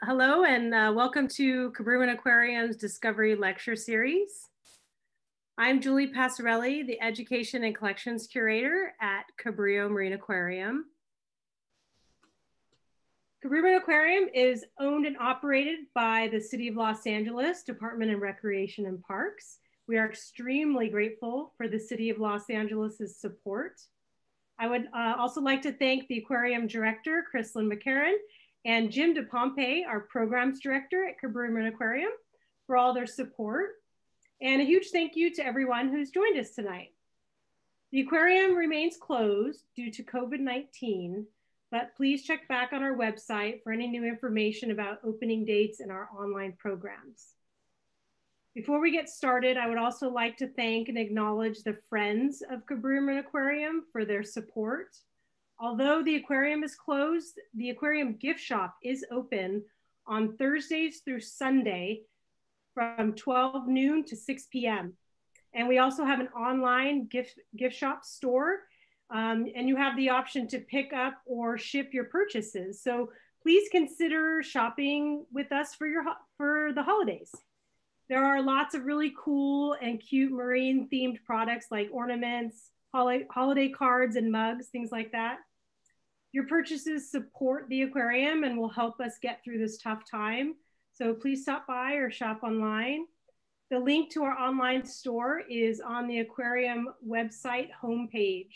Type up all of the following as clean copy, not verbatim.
Hello and welcome to Cabrillo Aquarium's Discovery Lecture Series. I'm Julie Passarelli, the Education and Collections Curator at Cabrillo Marine Aquarium. Cabrillo Aquarium is owned and operated by the City of Los Angeles Department of Recreation and Parks. We are extremely grateful for the City of Los Angeles' support. I would also like to thank the Aquarium Director, Chrislyn McCarran, and Jim DePompe, our Programs Director at Cabrillo Aquarium, for all their support. And a huge thank you to everyone who's joined us tonight. The aquarium remains closed due to COVID-19, but please check back on our website for any new information about opening dates and our online programs. Before we get started, I would also like to thank and acknowledge the Friends of Cabrillo Aquarium for their support. Although the aquarium is closed, the aquarium gift shop is open on Thursdays through Sunday from 12 noon to 6 p.m. And we also have an online gift shop store, and you have the option to pick up or ship your purchases. So please consider shopping with us for the holidays. There are lots of really cool and cute marine themed products like ornaments, holiday cards and mugs, things like that. Your purchases support the aquarium and will help us get through this tough time. So please stop by or shop online. The link to our online store is on the aquarium website homepage.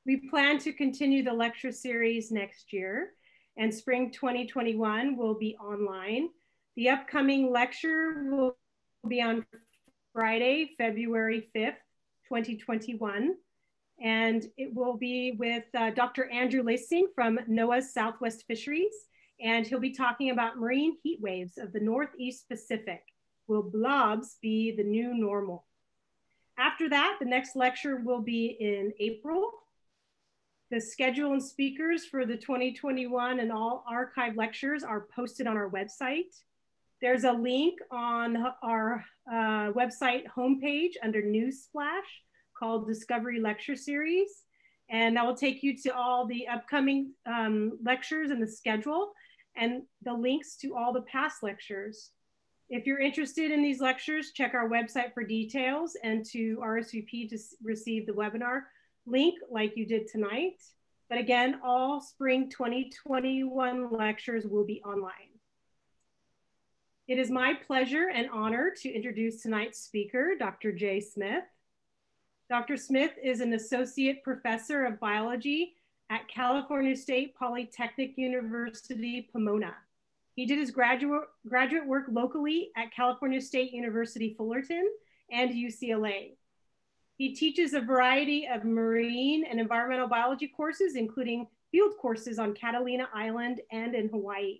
We plan to continue the lecture series next year, and spring 2021 will be online. The upcoming lecture will be on Friday, February 5th, 2021. And it will be with Dr. Andrew Lacing from NOAA's Southwest Fisheries. And he'll be talking about marine heat waves of the Northeast Pacific. Will blobs be the new normal? After that, the next lecture will be in April. The schedule and speakers for the 2021 and all archive lectures are posted on our website. There's a link on our website homepage under Newsflash called Discovery Lecture Series. And that will take you to all the upcoming lectures and the schedule and the links to all the past lectures. If you're interested in these lectures, check our website for details and to RSVP to receive the webinar link like you did tonight. But again, all spring 2021 lectures will be online. It is my pleasure and honor to introduce tonight's speaker, Dr. Jay Smith. Dr. Smith is an associate professor of biology at California State Polytechnic University, Pomona. He did his graduate work locally at California State University, Fullerton, and UCLA. He teaches a variety of marine and environmental biology courses, including field courses on Catalina Island and in Hawaii.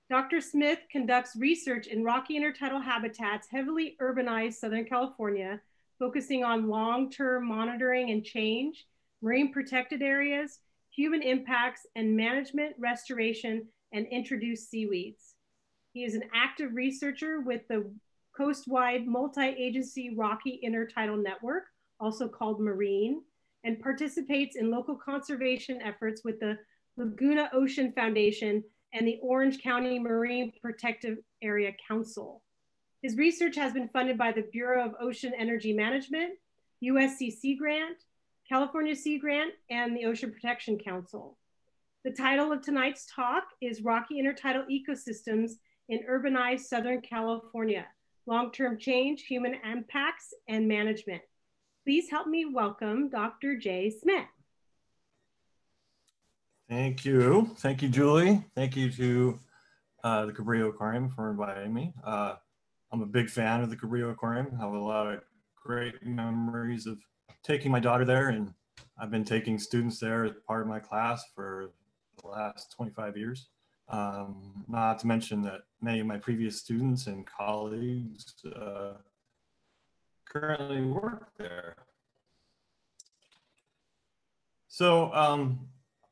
Dr. Smith conducts research in rocky intertidal habitats, heavily urbanized Southern California, focusing on long-term monitoring and change, marine protected areas, human impacts, and management, restoration, and introduced seaweeds. He is an active researcher with the coast-wide multi-agency Rocky Intertidal Network, also called MARINE, and participates in local conservation efforts with the Laguna Ocean Foundation and the Orange County Marine Protective Area Council. His research has been funded by the Bureau of Ocean Energy Management, USC Sea Grant, California Sea Grant, and the Ocean Protection Council. The title of tonight's talk is Rocky Intertidal Ecosystems in Urbanized Southern California, Long-Term Change, Human Impacts, and Management. Please help me welcome Dr. Jay Smith. Thank you. Thank you, Julie. Thank you to the Cabrillo Aquarium for inviting me. I'm a big fan of the Cabrillo Aquarium. I have a lot of great memories of taking my daughter there, and I've been taking students there as part of my class for the last 25 years. Not to mention that many of my previous students and colleagues currently work there. So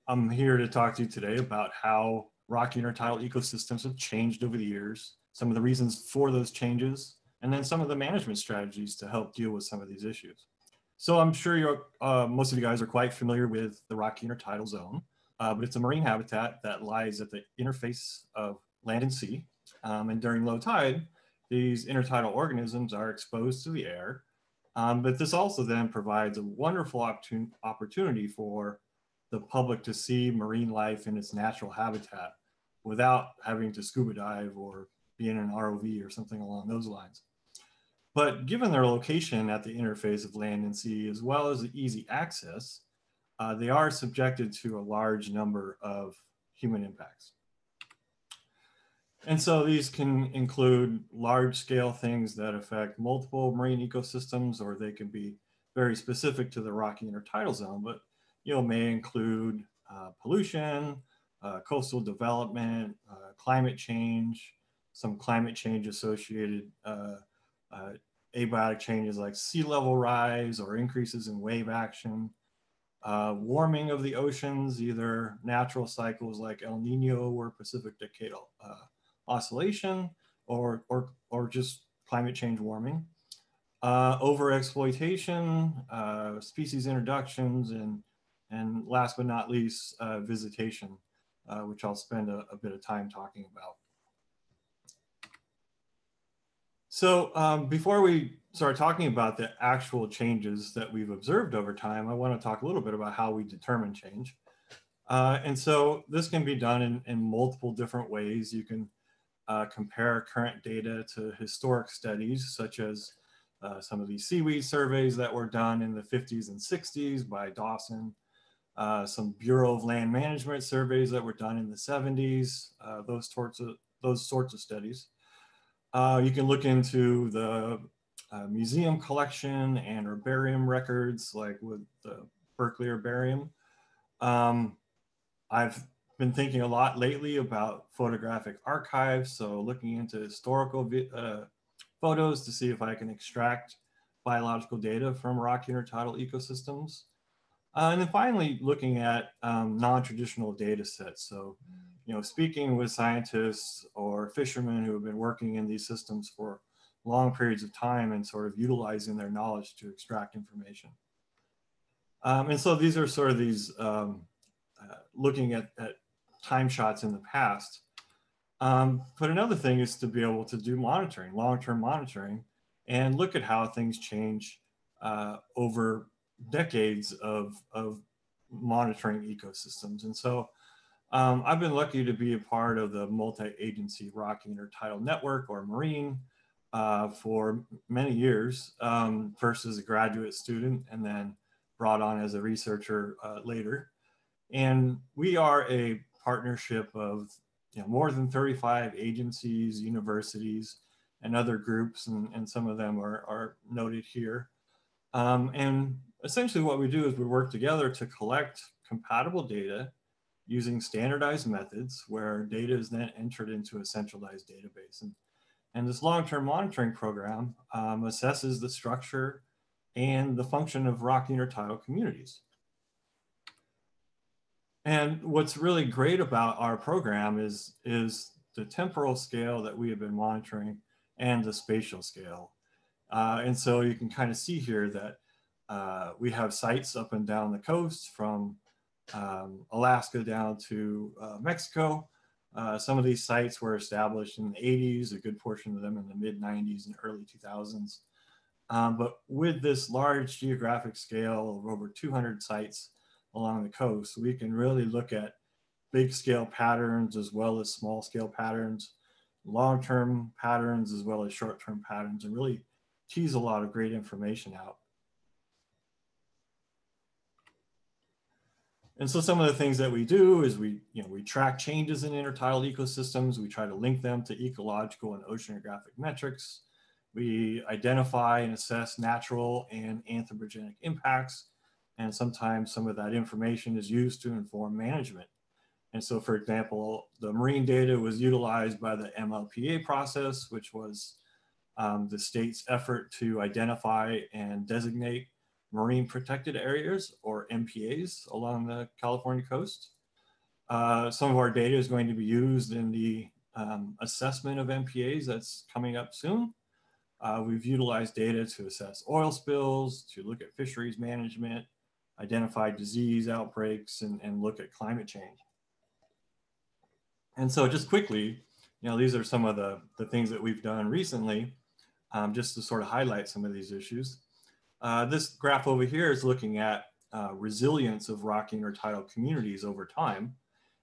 I'm here to talk to you today about how rocky intertidal ecosystems have changed over the years, some of the reasons for those changes, and then some of the management strategies to help deal with some of these issues. So I'm sure most of you guys are quite familiar with the Rocky Intertidal Zone. but it's a marine habitat that lies at the interface of land and sea. And during low tide, these intertidal organisms are exposed to the air. But this also then provides a wonderful opportunity for the public to see marine life in its natural habitat without having to scuba dive or be in an ROV or something along those lines. But given their location at the interface of land and sea, as well as the easy access, they are subjected to a large number of human impacts. And so these can include large scale things that affect multiple marine ecosystems, or they can be very specific to the rocky intertidal zone, but may include pollution, coastal development, climate change, some climate change associated abiotic changes like sea level rise or increases in wave action, warming of the oceans, either natural cycles like El Nino or Pacific Decadal oscillation, or just climate change warming, overexploitation, species introductions, and last but not least, visitation, which I'll spend a bit of time talking about. So before we start talking about the actual changes that we've observed over time, I want to talk a little bit about how we determine change. And so this can be done in multiple different ways. You can compare current data to historic studies, such as some of these seaweed surveys that were done in the 50s and 60s by Dawson, some Bureau of Land Management surveys that were done in the 70s, those sorts of studies. You can look into the museum collection and herbarium records, like with the Berkeley Herbarium. I've been thinking a lot lately about photographic archives, so looking into historical photos to see if I can extract biological data from rocky intertidal ecosystems. And then finally, looking at non-traditional data sets. So, speaking with scientists or fishermen who have been working in these systems for long periods of time and sort of utilizing their knowledge to extract information. And so these are sort of these looking at time shots in the past. But another thing is to be able to do monitoring, long-term monitoring, and look at how things change over decades of monitoring ecosystems. And so I've been lucky to be a part of the multi-agency Rocky Intertidal Network, or Marine, for many years, first as a graduate student and then brought on as a researcher later. And we are a partnership of more than 35 agencies, universities, and other groups, and some of them are noted here. And essentially what we do is we work together to collect compatible data using standardized methods where data is then entered into a centralized database. And this long-term monitoring program assesses the structure and the function of rocky intertidal communities. And what's really great about our program is the temporal scale that we have been monitoring and the spatial scale. And so you can kind of see here that we have sites up and down the coast from Alaska down to Mexico. Some of these sites were established in the 80s, a good portion of them in the mid 90s and early 2000s. But with this large geographic scale of over 200 sites along the coast, we can really look at big scale patterns as well as small scale patterns, long-term patterns as well as short-term patterns, and really tease a lot of great information out. And so some of the things that we do is we track changes in intertidal ecosystems. We try to link them to ecological and oceanographic metrics. We identify and assess natural and anthropogenic impacts. And sometimes some of that information is used to inform management. And so, for example, the marine data was utilized by the MLPA process, which was the state's effort to identify and designate marine protected areas, or MPAs, along the California coast. Some of our data is going to be used in the assessment of MPAs that's coming up soon. We've utilized data to assess oil spills, to look at fisheries management, identify disease outbreaks, and look at climate change. And so just quickly, these are some of the things that we've done recently, just to sort of highlight some of these issues. This graph over here is looking at resilience of rocky intertidal communities over time.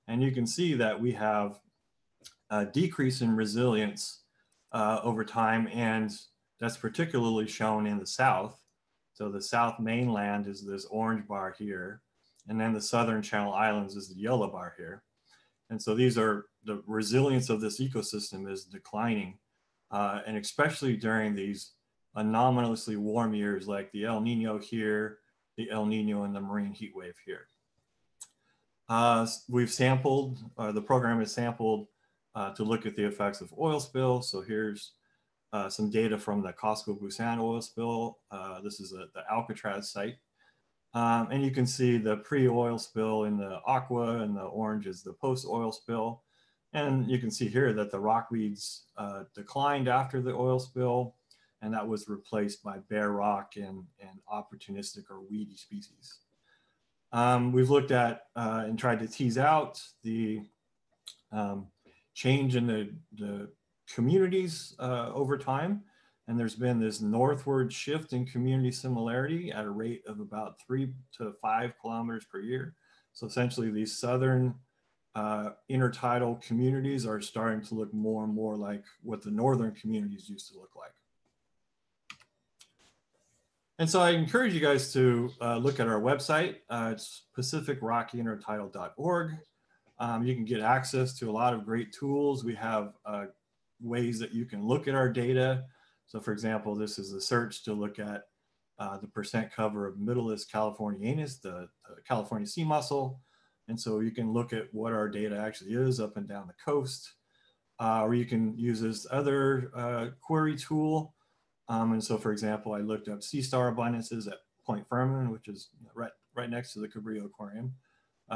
And you can see that we have a decrease in resilience over time, and that's particularly shown in the south. So the South mainland is this orange bar here, and then the Southern Channel Islands is the yellow bar here. And so these are, the resilience of this ecosystem is declining, and especially during these anomalously warm years like the El Nino here, the El Nino and the marine heat wave here. We've sampled, the program has sampled to look at the effects of oil spill. So here's some data from the Costco Busan oil spill. This is the Alcatraz site. And you can see the pre-oil spill in the aqua, and the orange is the post-oil spill. And you can see here that the rockweeds declined after the oil spill, and that was replaced by bare rock and opportunistic or weedy species. We've looked at and tried to tease out the change in the communities over time. And there's been this northward shift in community similarity at a rate of about 3 to 5 kilometers per year. So essentially these southern intertidal communities are starting to look more and more like what the northern communities used to look like. And so I encourage you guys to look at our website. It's pacificrockyintertidal.org. You can get access to a lot of great tools. We have ways that you can look at our data. So for example, this is a search to look at the percent cover of Middleus californianus, the California sea mussel. And so you can look at what our data actually is up and down the coast. Or you can use this other query tool. And so for example, I looked up sea star abundances at Point Fermin, which is right next to the Cabrillo Aquarium.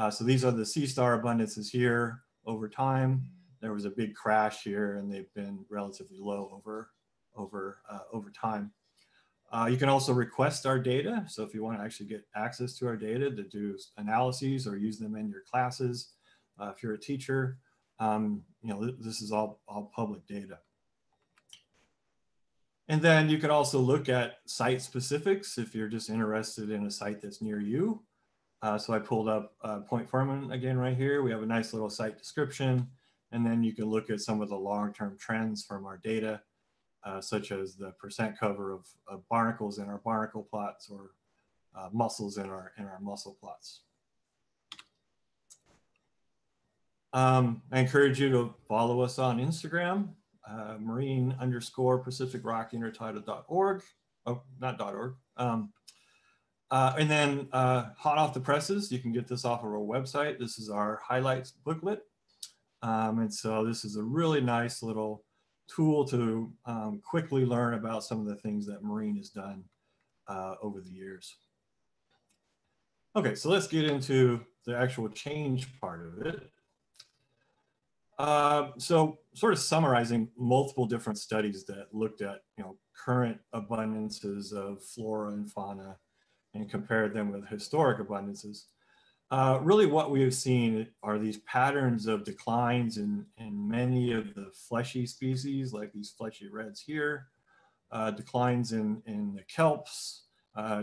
So these are the sea star abundances here over time. There was a big crash here, and they've been relatively low over time. You can also request our data. So if you want to actually get access to our data to do analyses or use them in your classes, if you're a teacher, this is all public data. And then you can also look at site specifics if you're just interested in a site that's near you. So I pulled up Point Fermin again right here. We have a nice little site description. And then you can look at some of the long-term trends from our data, such as the percent cover of barnacles in our barnacle plots, or mussels in our mussel plots. I encourage you to follow us on Instagram, marine_pacificrockyintertidal.org. Oh, not .org. And then hot off the presses, you can get this off of our website. This is our highlights booklet. And so this is a really nice little tool to quickly learn about some of the things that marine has done over the years. Okay, so let's get into the actual change part of it. So sort of summarizing multiple different studies that looked at current abundances of flora and fauna and compared them with historic abundances. Really what we have seen are these patterns of declines in many of the fleshy species, like these fleshy reds here, declines in the kelps,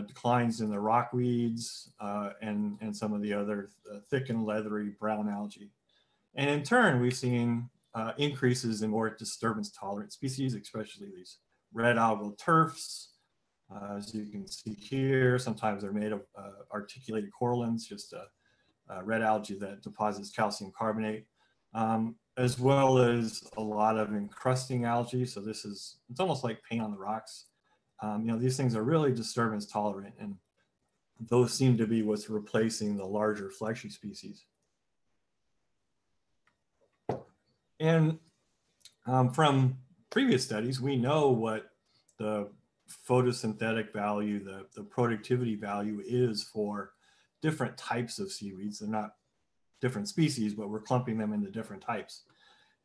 declines in the rockweeds, and some of the other thick and leathery brown algae. And in turn, we've seen increases in more disturbance tolerant species, especially these red algal turfs. As you can see here, sometimes they're made of articulated corallines, just a red algae that deposits calcium carbonate, as well as a lot of encrusting algae. So it's almost like paint on the rocks. These things are really disturbance tolerant, and those seem to be what's replacing the larger fleshy species. And from previous studies, we know what the photosynthetic value, the productivity value is for different types of seaweeds. They're not different species, but we're clumping them into different types.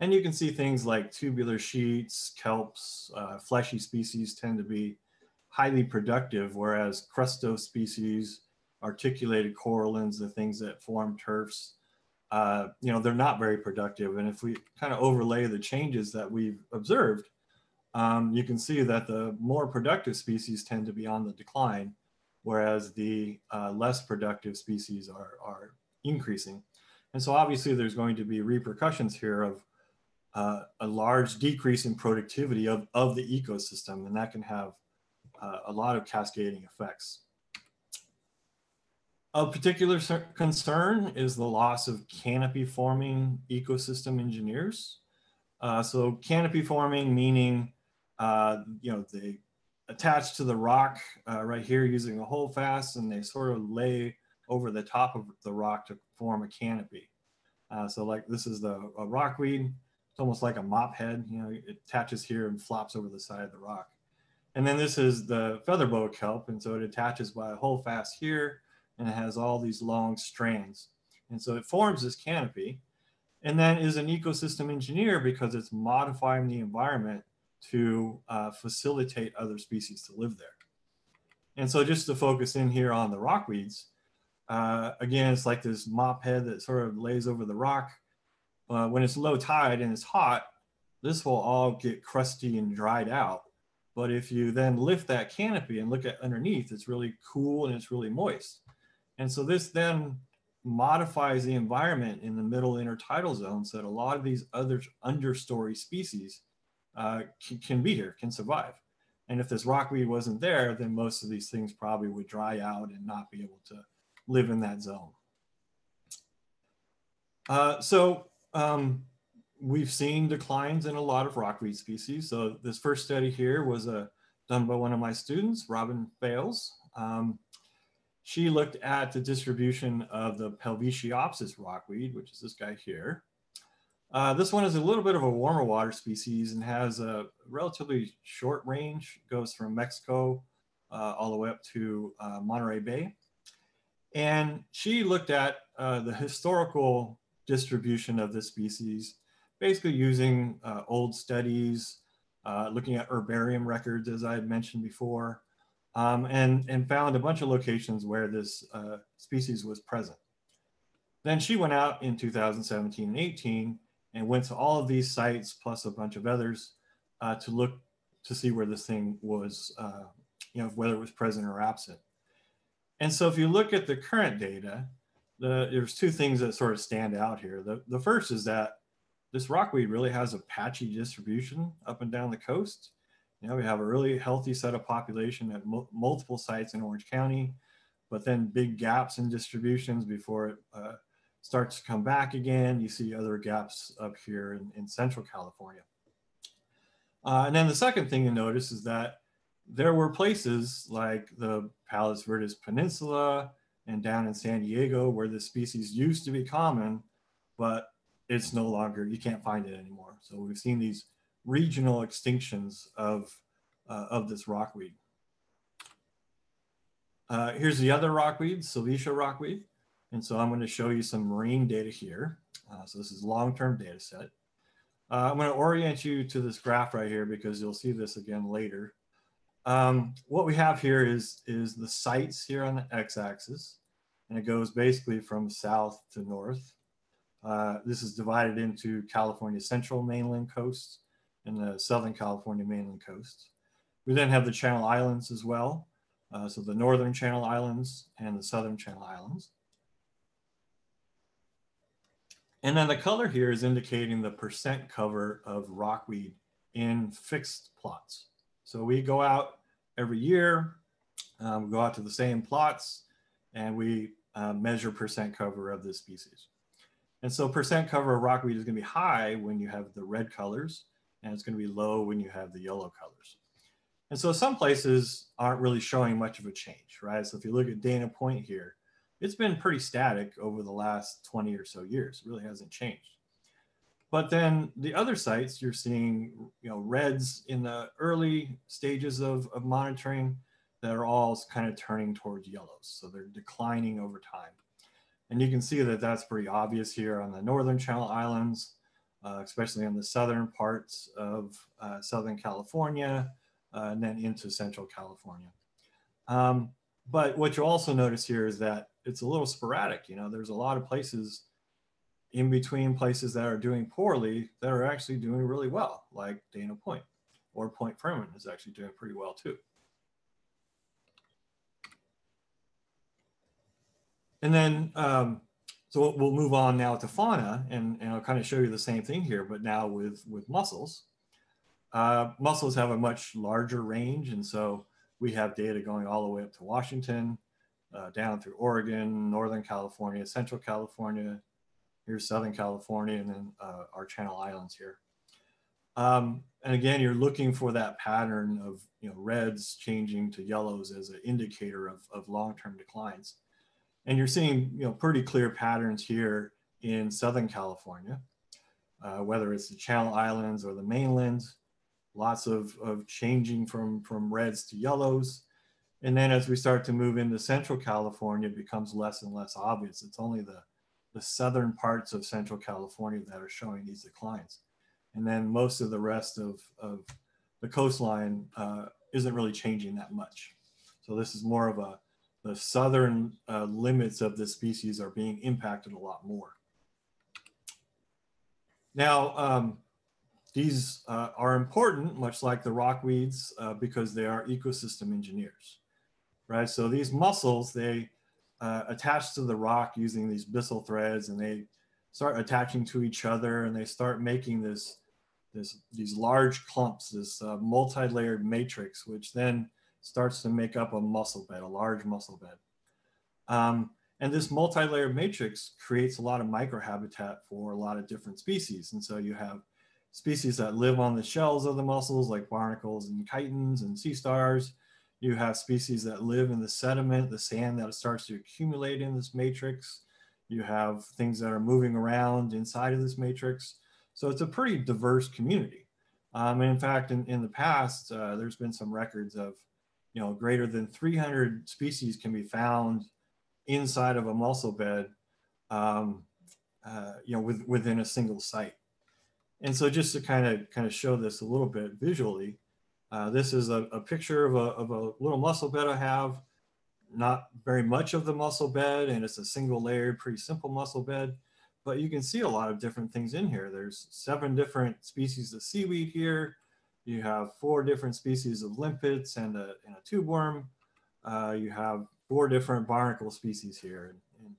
And you can see things like tubular sheets, kelps, fleshy species tend to be highly productive, whereas crustose species articulated corallines, the things that form turfs, they're not very productive. And if we kind of overlay the changes that we've observed, you can see that the more productive species tend to be on the decline, whereas the less productive species are increasing. And so obviously there's going to be repercussions here of a large decrease in productivity of the ecosystem, and that can have a lot of cascading effects. Of particular concern is the loss of canopy forming ecosystem engineers. So canopy forming meaning, they attach to the rock right here using a holdfast, and they sort of lay over the top of the rock to form a canopy. So like this is a rockweed. It's almost like a mop head, it attaches here and flops over the side of the rock. And then this is the featherboa kelp, and so it attaches by a holdfast here, and it has all these long strands. And so it forms this canopy, and then is an ecosystem engineer because it's modifying the environment to facilitate other species to live there. And so just to focus in here on the rockweeds, again, it's like this mop head that sort of lays over the rock. When it's low tide and it's hot, this will all get crusty and dried out. But if you then lift that canopy and look at underneath, it's really cool and it's really moist. And so this then modifies the environment in the middle intertidal zone so that a lot of these other understory species can be here, can survive. And if this rockweed wasn't there, then most of these things probably would dry out and not be able to live in that zone. We've seen declines in a lot of rockweed species. So this first study here was done by one of my students, Robin Fales. She looked at the distribution of the Pelvetiopsis rockweed, which is this guy here. This one is a little bit of a warmer water species and has a relatively short range, goes from Mexico all the way up to Monterey Bay. And she looked at the historical distribution of this species, basically using old studies, looking at herbarium records, as I had mentioned before, and found a bunch of locations where this species was present. Then she went out in 2017 and 18 and went to all of these sites plus a bunch of others to look to see where this thing was, whether it was present or absent. And so if you look at the current data, there's two things that sort of stand out here. The first is that this rockweed really has a patchy distribution up and down the coast. We have a really healthy set of population at multiple sites in Orange County, but then big gaps in distributions before it starts to come back again. You see other gaps up here in Central California. And then the second thing you notice is that there were places like the Palos Verdes Peninsula and down in San Diego where this species used to be common, but it's no longer, you can't find it anymore. So we've seen these regional extinctions of this rockweed. Here's the other rockweed, Silicia rockweed. And so I'm going to show you some marine data here. So this is long-term data set. I'm going to orient you to this graph right here because you'll see this again later. What we have here is the sites here on the x-axis, and it goes basically from south to north. This is divided into California Central mainland coast and the Southern California mainland coast. We then have the Channel Islands as well. So the Northern Channel Islands and the Southern Channel Islands. And then the color here is indicating the percent cover of rockweed in fixed plots. So we go out every year, we go out to the same plots, and we measure percent cover of this species. And so percent cover of rockweed is going to be high when you have the red colors, and it's going to be low when you have the yellow colors. And so some places aren't really showing much of a change, right? So if you look at Dana Point here, it's been pretty static over the last 20 or so years. It really hasn't changed. But then the other sites, you're seeing reds in the early stages of monitoring that are all kind of turning towards yellows. So they're declining over time. And you can see that that's pretty obvious here on the Northern Channel Islands, especially on the southern parts of Southern California, and then into Central California. But what you also notice here is that it's a little sporadic. You know, there's a lot of places in between places that are doing poorly that are actually doing really well, like Dana Point, or Point Fermin is actually doing pretty well too. And then, so we'll move on now to fauna, and I'll kind of show you the same thing here, but now with mussels. Mussels have a much larger range, and so we have data going all the way up to Washington, down through Oregon, Northern California, Central California, here's Southern California, and then our Channel Islands here. And again, you're looking for that pattern of, you know, reds changing to yellows as an indicator of long-term declines. And you're seeing, you know, pretty clear patterns here in Southern California, whether it's the Channel Islands or the mainland, lots of changing from reds to yellows. And then as we start to move into Central California, it becomes less and less obvious. It's only the southern parts of Central California that are showing these declines. And then most of the rest of the coastline isn't really changing that much. So this is more of the southern limits of the species are being impacted a lot more. Now, these are important, much like the rockweeds, because they are ecosystem engineers, right? So these mussels, they attach to the rock using these byssal threads, and they start attaching to each other, and they start making these large clumps, this multi-layered matrix, which then starts to make up a mussel bed, a large mussel bed. And this multi-layered matrix creates a lot of microhabitat for a lot of different species. And so you have species that live on the shells of the mussels, like barnacles and chitons and sea stars. You have species that live in the sediment, the sand that starts to accumulate in this matrix. You have things that are moving around inside of this matrix. So it's a pretty diverse community. And in fact, in the past, there's been some records of, you know, greater than 300 species can be found inside of a mussel bed, you know, within a single site. And so just to kind of show this a little bit visually, this is a picture of a little mussel bed I have. Not very much of the mussel bed, and it's a single layered, pretty simple mussel bed, but you can see a lot of different things in here. There's 7 different species of seaweed here. You have 4 different species of limpets and a tube worm. You have 4 different barnacle species here. And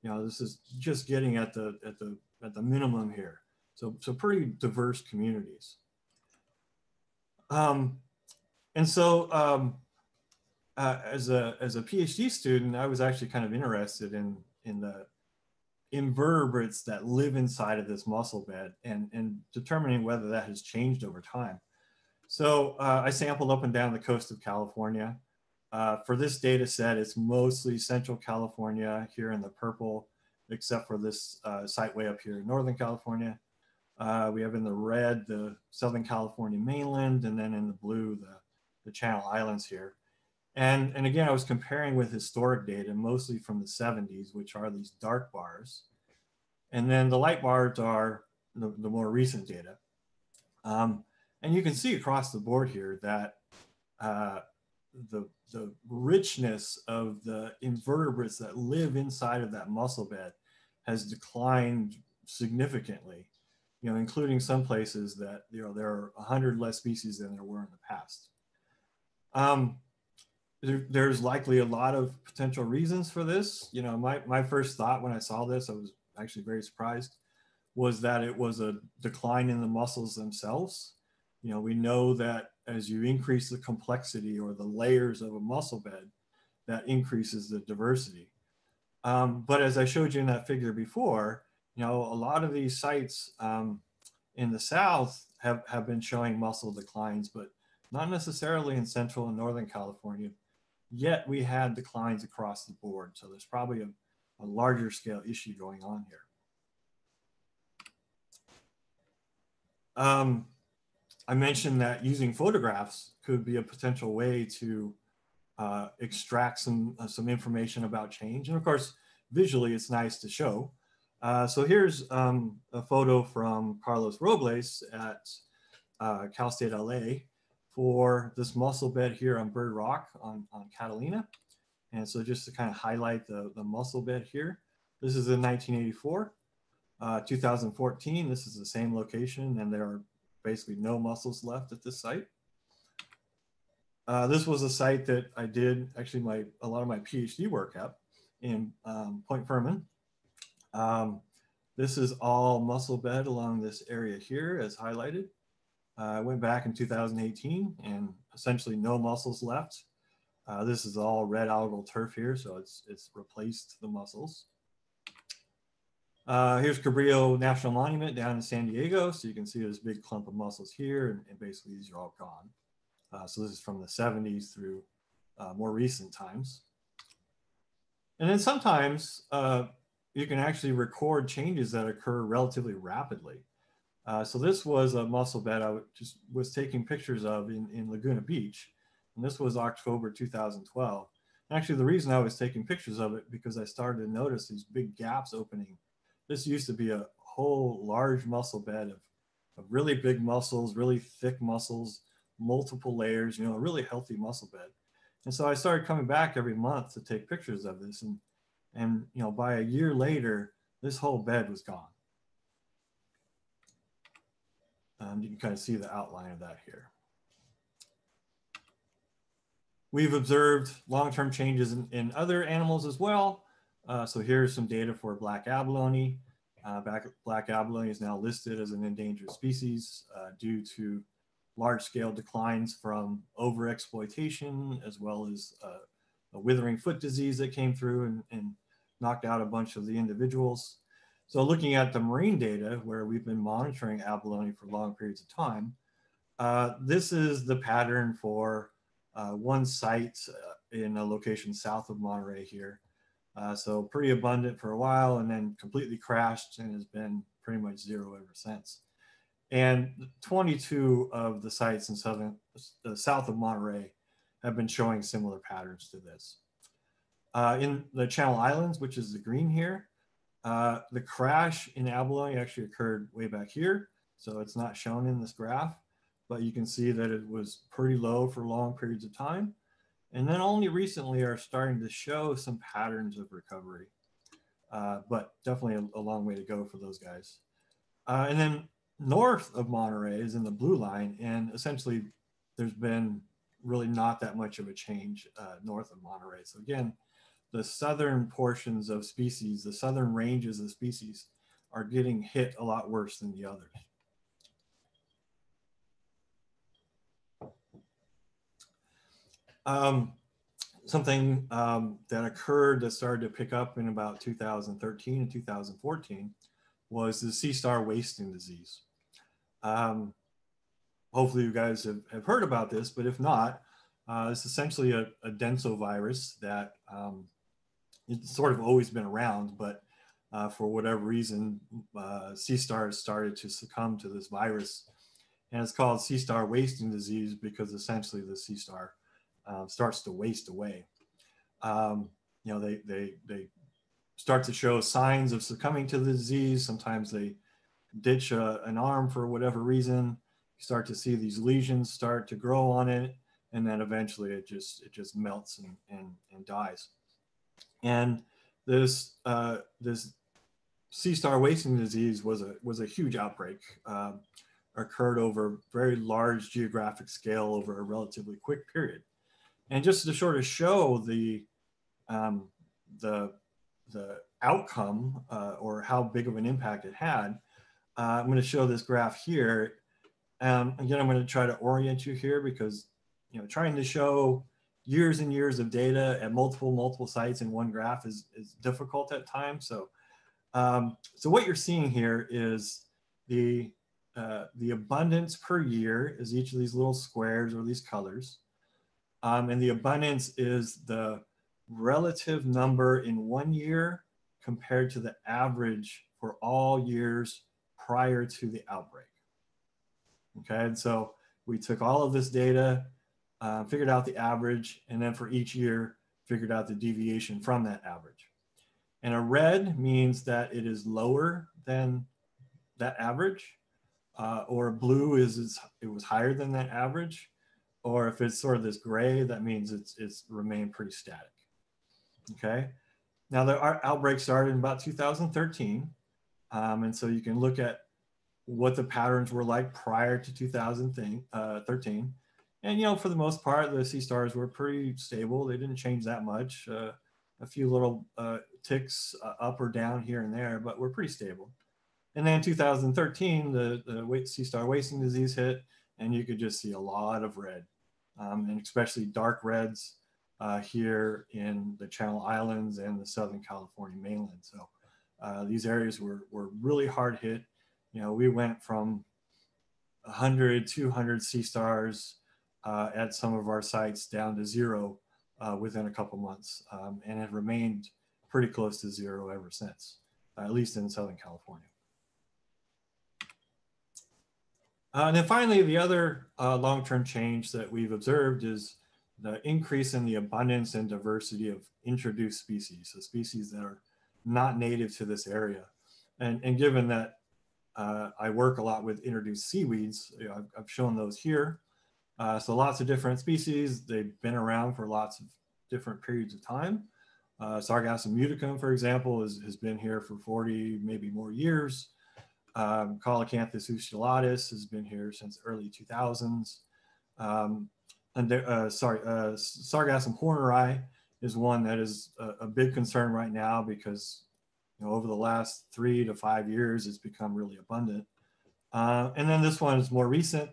you know, this is just getting at the minimum here. So pretty diverse communities. And so as a PhD student, I was actually kind of interested in the invertebrates that live inside of this mussel bed and determining whether that has changed over time. So I sampled up and down the coast of California. For this data set, it's mostly Central California here in the purple, except for this site way up here in Northern California. We have in the red, the Southern California mainland, and then in the blue, the Channel Islands here. And again, I was comparing with historic data, mostly from the 70s, which are these dark bars. And then the light bars are the more recent data. And you can see across the board here that the richness of the invertebrates that live inside of that mussel bed has declined significantly, you know, including some places that, you know, there are 100 less species than there were in the past. There's likely a lot of potential reasons for this. You know, my first thought when I saw this, I was actually very surprised, was that it was a decline in the mussels themselves. You know, we know that as you increase the complexity or the layers of a mussel bed, that increases the diversity. But as I showed you in that figure before, you know, a lot of these sites in the south have been showing mussel declines, but not necessarily in Central and Northern California. Yet we had declines across the board. So there's probably a larger scale issue going on here. I mentioned that using photographs could be a potential way to extract some information about change. And of course, visually, it's nice to show. So here's a photo from Carlos Robles at Cal State LA for this mussel bed here on Bird Rock on Catalina. And so just to kind of highlight the mussel bed here, this is in 1984. 2014, this is the same location, and there are basically no mussels left at this site. This was a site that I did actually a lot of my PhD work at in Point Fermin. This is all mussel bed along this area here as highlighted. I went back in 2018 and essentially no mussels left. This is all red algal turf here, so it's replaced the mussels. Here's Cabrillo National Monument down in San Diego. So you can see this big clump of mussels here, and basically these are all gone. So this is from the 70s through more recent times. And then sometimes you can actually record changes that occur relatively rapidly. So this was a mussel bed I just was taking pictures of in Laguna Beach. And this was October 2012. And actually the reason I was taking pictures of it because I started to notice these big gaps opening. This used to be a whole large mussel bed of really big mussels, really thick mussels, multiple layers, you know, a really healthy mussel bed. And so I started coming back every month to take pictures of this. And you know, by a year later, this whole bed was gone. You can kind of see the outline of that here. We've observed long-term changes in other animals as well. So here's some data for black abalone. Black abalone is now listed as an endangered species due to large-scale declines from overexploitation, as well as a withering foot disease that came through and knocked out a bunch of the individuals. So looking at the marine data, where we've been monitoring abalone for long periods of time, this is the pattern for one site in a location south of Monterey here. So pretty abundant for a while and then completely crashed and has been pretty much zero ever since. And 22 of the sites in south of Monterey have been showing similar patterns to this. In the Channel Islands, which is the green here, the crash in abalone actually occurred way back here. So it's not shown in this graph, but you can see that it was pretty low for long periods of time. And then only recently are starting to show some patterns of recovery, but definitely a long way to go for those guys. And then north of Monterey is in the blue line, and essentially there's been really not that much of a change north of Monterey. So again, the southern portions of species, the southern ranges of species are getting hit a lot worse than the others. Something that occurred that started to pick up in about 2013 and 2014 was the sea star wasting disease. Hopefully you guys have heard about this, but if not, it's essentially a densovirus that it's sort of always been around, but for whatever reason, sea stars started to succumb to this virus. And it's called sea star wasting disease because essentially the sea star starts to waste away. You know, they start to show signs of succumbing to the disease. Sometimes they ditch an arm for whatever reason. You start to see these lesions start to grow on it, and then eventually it just melts and dies. And this this sea star wasting disease was a huge outbreak. Occurred over very large geographic scale over a relatively quick period. And just to sort of show the outcome or how big of an impact it had, I'm going to show this graph here. Again, I'm going to try to orient you here because, you know, trying to show years and years of data at multiple sites in one graph is difficult at times. So, so what you're seeing here is the abundance per year is each of these little squares or these colors. And the abundance is the relative number in 1 year compared to the average for all years prior to the outbreak. Okay, and so we took all of this data, figured out the average, and then for each year, figured out the deviation from that average. And a red means that it is lower than that average, or blue is it was higher than that average, or if it's sort of this gray, that means it's remained pretty static. okay? Now the outbreak started in about 2013. And so you can look at what the patterns were like prior to 2013. And, you know, for the most part, the sea stars were pretty stable. They didn't change that much. A few little ticks up or down here and there, but we're pretty stable. And then in 2013, the sea star wasting disease hit, and you could just see a lot of red, and especially dark reds here in the Channel Islands and the Southern California mainland. So these areas were really hard hit. You know, we went from 100, 200 sea stars at some of our sites down to zero within a couple months, and have remained pretty close to zero ever since, at least in Southern California. And then finally, the other long-term change that we've observed is the increase in the abundance and diversity of introduced species, so species that are not native to this area. And given that I work a lot with introduced seaweeds, you know, I've shown those here. So lots of different species. They've been around for lots of different periods of time. Sargassum muticum, for example, has been here for 40, maybe more years. Coelacanthus ustulatus has been here since early 2000s. Sargassum horneri is one that is a big concern right now because, you know, over the last 3 to 5 years, it's become really abundant. And then this one is more recent,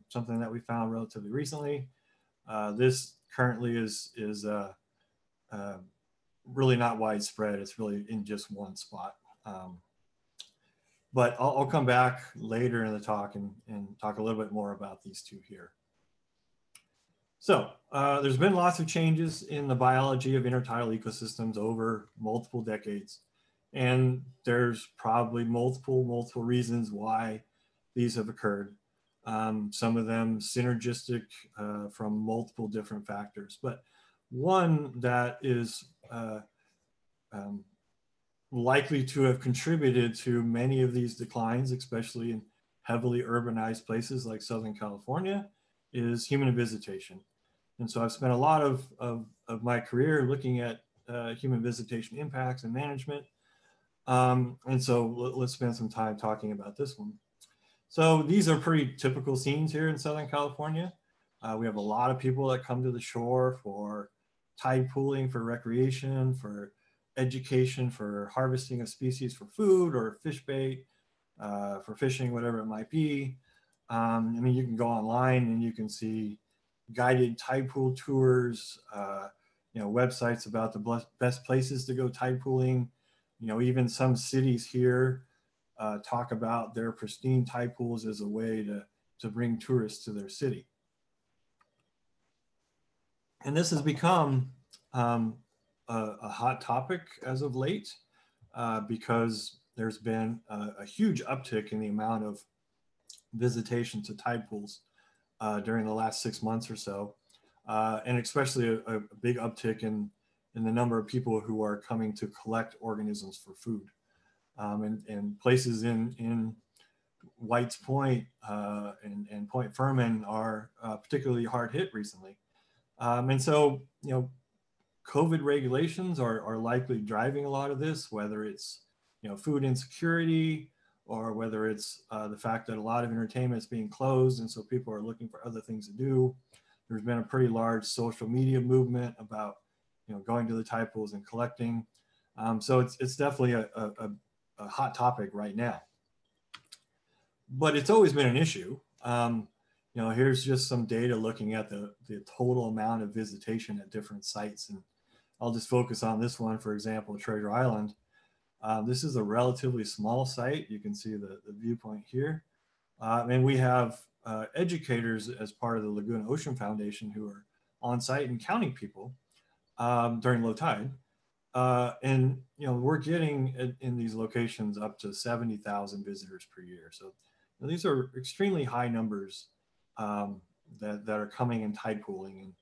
something that we found relatively recently. This currently is really not widespread. It's really in just one spot. But I'll come back later in the talk and talk a little bit more about these two here. So there's been lots of changes in the biology of intertidal ecosystems over multiple decades. And there's probably multiple reasons why these have occurred. Some of them synergistic from multiple different factors. But one that is likely to have contributed to many of these declines, especially in heavily urbanized places like Southern California, is human visitation. And so I've spent a lot of my career looking at human visitation impacts and management. And so let's spend some time talking about this one. So these are pretty typical scenes here in Southern California. We have a lot of people that come to the shore for tide pooling, for recreation, for education, for harvesting of species for food or fish bait, for fishing, whatever it might be. I mean, you can go online and you can see guided tide pool tours, you know, websites about the best places to go tide pooling. You know, even some cities here talk about their pristine tide pools as a way to bring tourists to their city. And this has become a hot topic as of late because there's been a huge uptick in the amount of visitation to tide pools during the last 6 months or so, and especially a big uptick in the number of people who are coming to collect organisms for food. And places in White's Point and Point Furman are particularly hard hit recently. And so, you know, COVID regulations are likely driving a lot of this, whether it's, you know, food insecurity or whether it's the fact that a lot of entertainment is being closed and so people are looking for other things to do. There's been a pretty large social media movement about, you know, going to the tide pools and collecting. So it's definitely a hot topic right now. But it's always been an issue. You know, here's just some data looking at the total amount of visitation at different sites. And I'll just focus on this one, for example, Treasure Island. This is a relatively small site. You can see the viewpoint here. And we have educators as part of the Laguna Ocean Foundation who are on site and counting people during low tide. And, you know, we're getting in these locations up to 70,000 visitors per year. So you know, these are extremely high numbers that are coming in tide pooling. And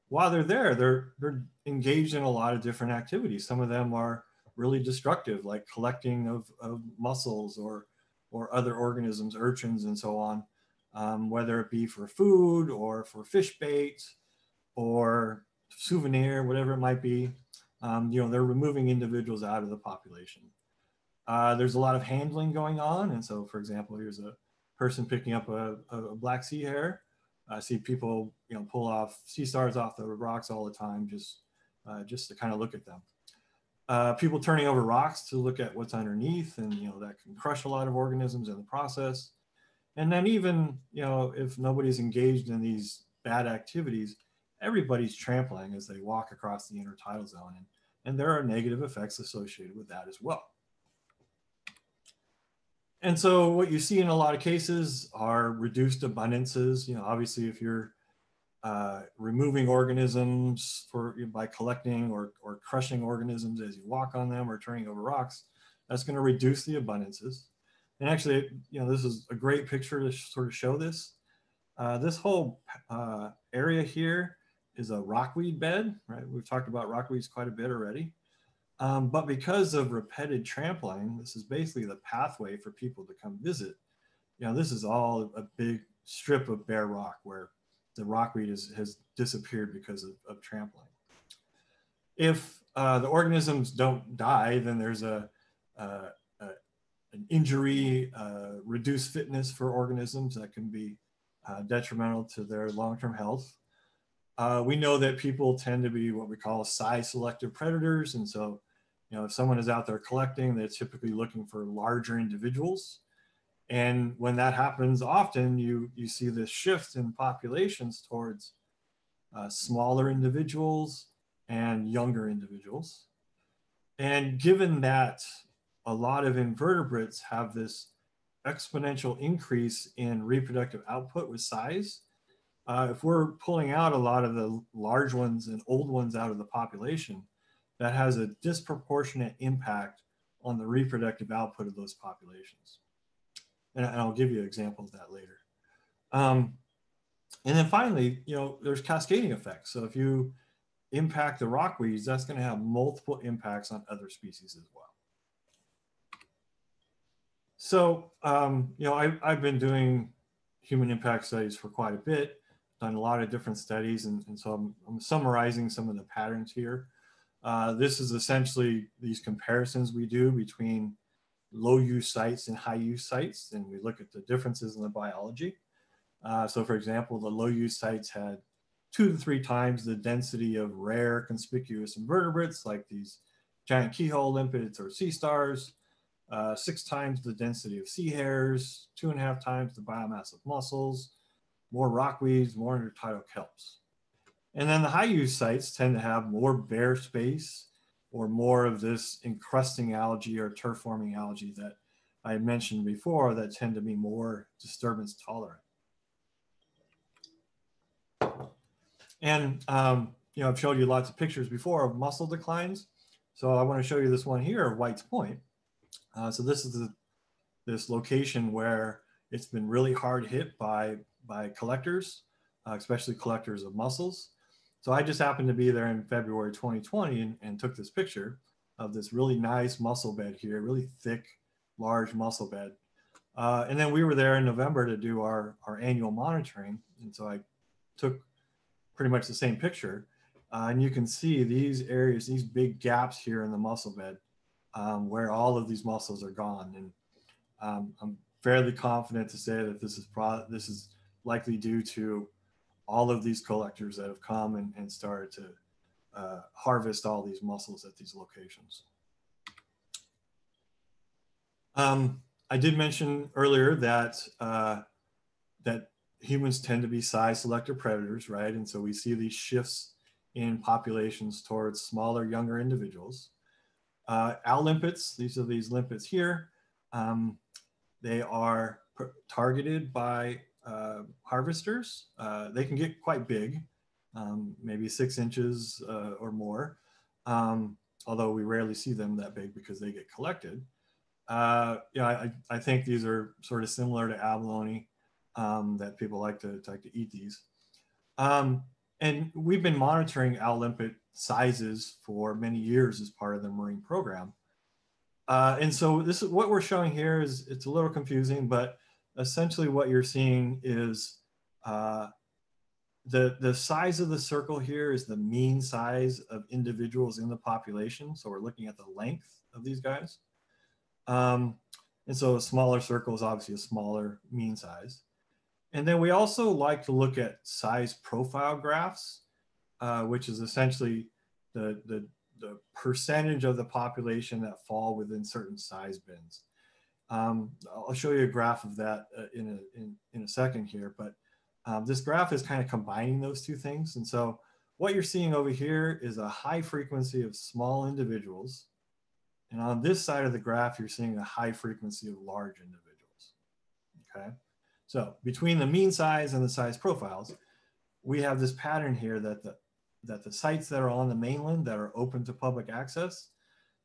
while they're there, they're engaged in a lot of different activities. Some of them are really destructive, like collecting of mussels or other organisms, urchins and so on, whether it be for food or for fish bait or souvenir, whatever it might be. You know, they're removing individuals out of the population. There's a lot of handling going on. And so, for example, here's a person picking up a black sea hare. I see people, you know, pull off sea stars off the rocks all the time, just to kind of look at them. People turning over rocks to look at what's underneath, and you know that can crush a lot of organisms in the process. And then even, you know, if nobody's engaged in these bad activities, everybody's trampling as they walk across the intertidal zone, and there are negative effects associated with that as well. And so what you see in a lot of cases are reduced abundances. You know, obviously if you're removing organisms by collecting or crushing organisms as you walk on them or turning over rocks, that's going to reduce the abundances. And actually, you know, this is a great picture to sort of show this. This whole area here is a rockweed bed, right? We've talked about rockweeds quite a bit already. But because of repeated trampling, this is basically the pathway for people to come visit. You know, this is all a big strip of bare rock where the rockweed has disappeared because of trampling. If the organisms don't die, then there's an injury, reduced fitness for organisms that can be detrimental to their long-term health. We know that people tend to be what we call size selective predators. And so, you know, if someone is out there collecting, they're typically looking for larger individuals. And when that happens, often you see this shift in populations towards smaller individuals and younger individuals. And given that a lot of invertebrates have this exponential increase in reproductive output with size, if we're pulling out a lot of the large ones and old ones out of the population, that has a disproportionate impact on the reproductive output of those populations. And I'll give you an example of that later. And then finally, you know, there's cascading effects. So if you impact the rockweeds, that's going to have multiple impacts on other species as well. So, you know, I've been doing human impact studies for quite a bit, done a lot of different studies, and so I'm summarizing some of the patterns here. This is essentially these comparisons we do between low use sites and high use sites, and we look at the differences in the biology. So for example, the low use sites had 2 to 3 times the density of rare conspicuous invertebrates like these giant keyhole limpets or sea stars, 6 times the density of sea hares, 2.5 times the biomass of mussels, more rockweeds, more intertidal kelps. And then the high use sites tend to have more bare space or more of this encrusting algae or turf forming algae that I mentioned before that tend to be more disturbance tolerant. And you know, I've showed you lots of pictures before of mussel declines. So I want to show you this one here of White's Point. So this is this location where it's been really hard hit by collectors, especially collectors of mussels. So I just happened to be there in February 2020 and took this picture of this really nice mussel bed here, really thick, large mussel bed. And then we were there in November to do our annual monitoring. And so I took pretty much the same picture. And you can see these areas, these big gaps here in the mussel bed where all of these mussels are gone. And I'm fairly confident to say that this is likely due to all of these collectors that have come and started to harvest all these mussels at these locations. I did mention earlier that that humans tend to be size selective predators, right? And so we see these shifts in populations towards smaller, younger individuals. Owl limpets, these are these limpets here. They are targeted by harvesters. They can get quite big, maybe 6 inches or more, although we rarely see them that big because they get collected. Yeah, I think these are sort of similar to abalone, that people like to eat these. And we've been monitoring owl limpet sizes for many years as part of the marine program. And so this is what we're showing here is it's a little confusing, but essentially what you're seeing is The size of the circle here is the mean size of individuals in the population. So we're looking at the length of these guys. And so a smaller circle is obviously a smaller mean size. And then we also like to look at size profile graphs, which is essentially the percentage of the population that fall within certain size bins. I'll show you a graph of that in a second here, but this graph is kind of combining those two things. And so what you're seeing over here is a high frequency of small individuals. And on this side of the graph, you're seeing a high frequency of large individuals, okay? So between the mean size and the size profiles, we have this pattern here that the sites that are on the mainland that are open to public access,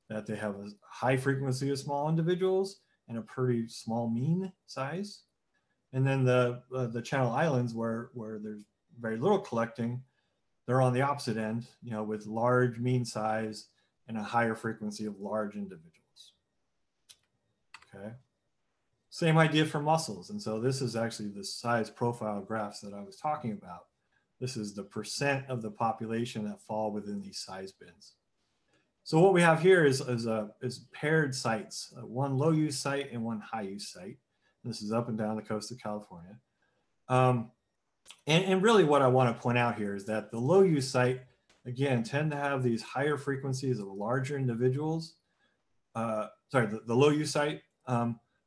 that they have a high frequency of small individuals and a pretty small mean size. And then the Channel Islands where there's very little collecting, they're on the opposite end, you know, with large mean size and a higher frequency of large individuals. Okay. Same idea for mussels. And so this is actually the size profile graphs that I was talking about. This is the percent of the population that fall within these size bins. So what we have here is paired sites, one low use site and one high use site. This is up and down the coast of California. And really what I want to point out here is that the low use site, again, tend to have these higher frequencies of larger individuals. The low use site,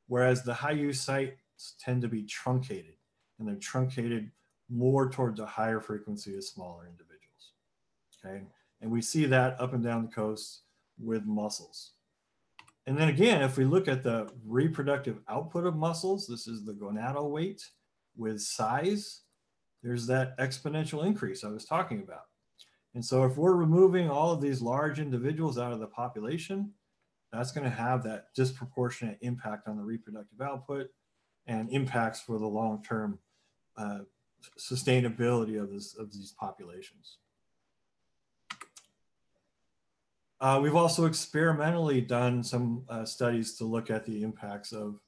whereas the high use sites tend to be truncated, and they're truncated more towards a higher frequency of smaller individuals, okay? And we see that up and down the coast with mussels. And then again, if we look at the reproductive output of mussels, this is the gonadal weight with size, there's that exponential increase I was talking about. And so if we're removing all of these large individuals out of the population, that's going to have that disproportionate impact on the reproductive output and impacts for the long-term sustainability of these populations. We've also experimentally done some studies to look at the impacts of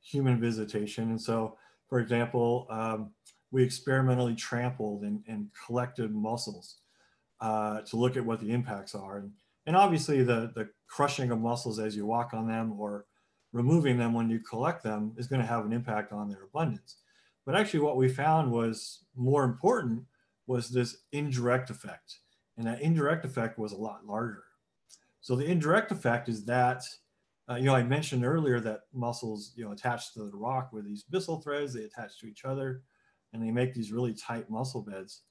human visitation. And so, for example, we experimentally trampled and collected mussels to look at what the impacts are. And obviously the crushing of mussels as you walk on them or removing them when you collect them is going to have an impact on their abundance. But actually what we found was more important was this indirect effect. And that indirect effect was a lot larger. So the indirect effect is that, I mentioned earlier that mussels, attach to the rock with these byssal threads, they attach to each other and they make these really tight mussel beds.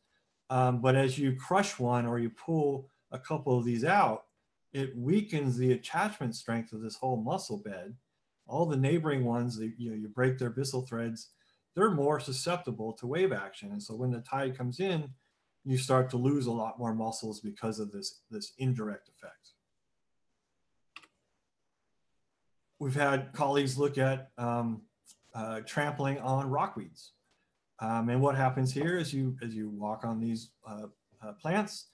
But as you crush one or you pull a couple of these out, it weakens the attachment strength of this whole mussel bed. All the neighboring ones, you break their byssal threads, they're more susceptible to wave action. And so when the tide comes in, you start to lose a lot more mussels because of this indirect effect. We've had colleagues look at trampling on rockweeds. And what happens here is as you walk on these plants,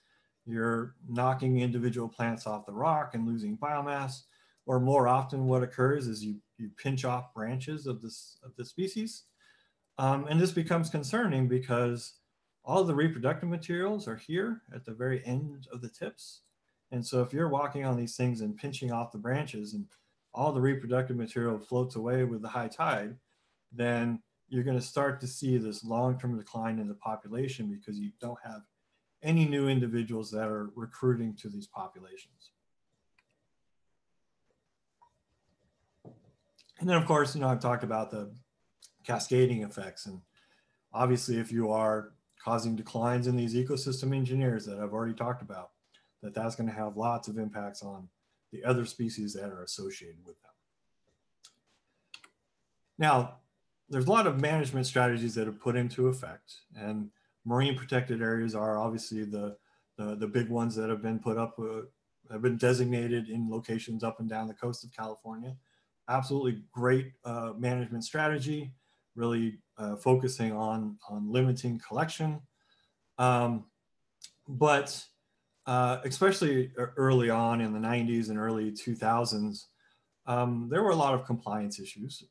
you're knocking individual plants off the rock and losing biomass. Or more often what occurs is you pinch off branches of the species. And this becomes concerning because all of the reproductive materials are here at the very end of the tips. And so if you're walking on these things and pinching off the branches and all the reproductive material floats away with the high tide, then you're going to start to see this long-term decline in the population because you don't have any new individuals that are recruiting to these populations. And then of course, I've talked about the cascading effects. And obviously if you are causing declines in these ecosystem engineers that I've already talked about, that's going to have lots of impacts on the other species that are associated with them. Now, there's a lot of management strategies that are put into effect, and marine protected areas are obviously the big ones that have been put up, have been designated in locations up and down the coast of California. Absolutely great management strategy, really focusing on limiting collection. But especially early on in the 90s and early 2000s, there were a lot of compliance issues.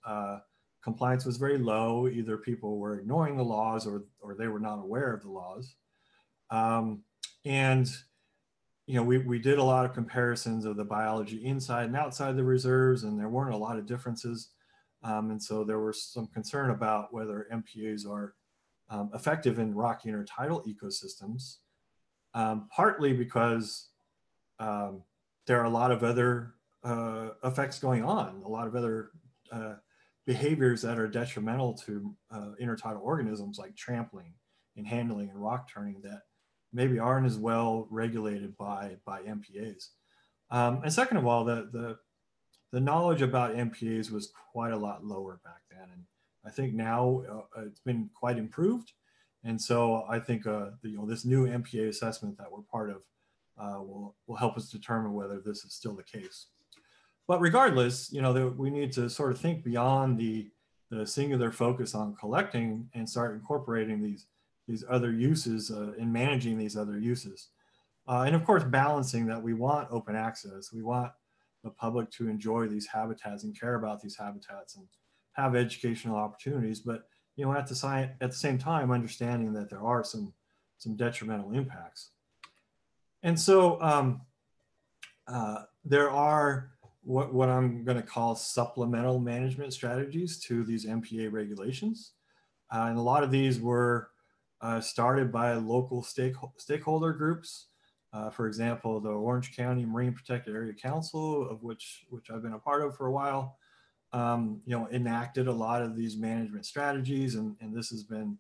compliance was very low. Either people were ignoring the laws or they were not aware of the laws. And we did a lot of comparisons of the biology inside and outside the reserves, and there weren't a lot of differences. And so there was some concern about whether MPAs are effective in rocky intertidal ecosystems, partly because there are a lot of other effects going on, a lot of other behaviors that are detrimental to intertidal organisms, like trampling and handling and rock turning, that maybe aren't as well regulated by MPAs. And second of all, the knowledge about MPAs was quite a lot lower back then. And I think now it's been quite improved. And so I think this new MPA assessment that we're part of will help us determine whether this is still the case. But regardless, we need to sort of think beyond the singular focus on collecting and start incorporating these other uses and managing these other uses. And of course, balancing that we want open access. We want the public to enjoy these habitats and care about these habitats and have educational opportunities. But at the same time, understanding that there are some detrimental impacts. And so there are what I'm going to call supplemental management strategies to these MPA regulations. And a lot of these were started by local stakeholder groups. For example, the Orange County Marine Protected Area Council, of which I've been a part of for a while, enacted a lot of these management strategies, and this has been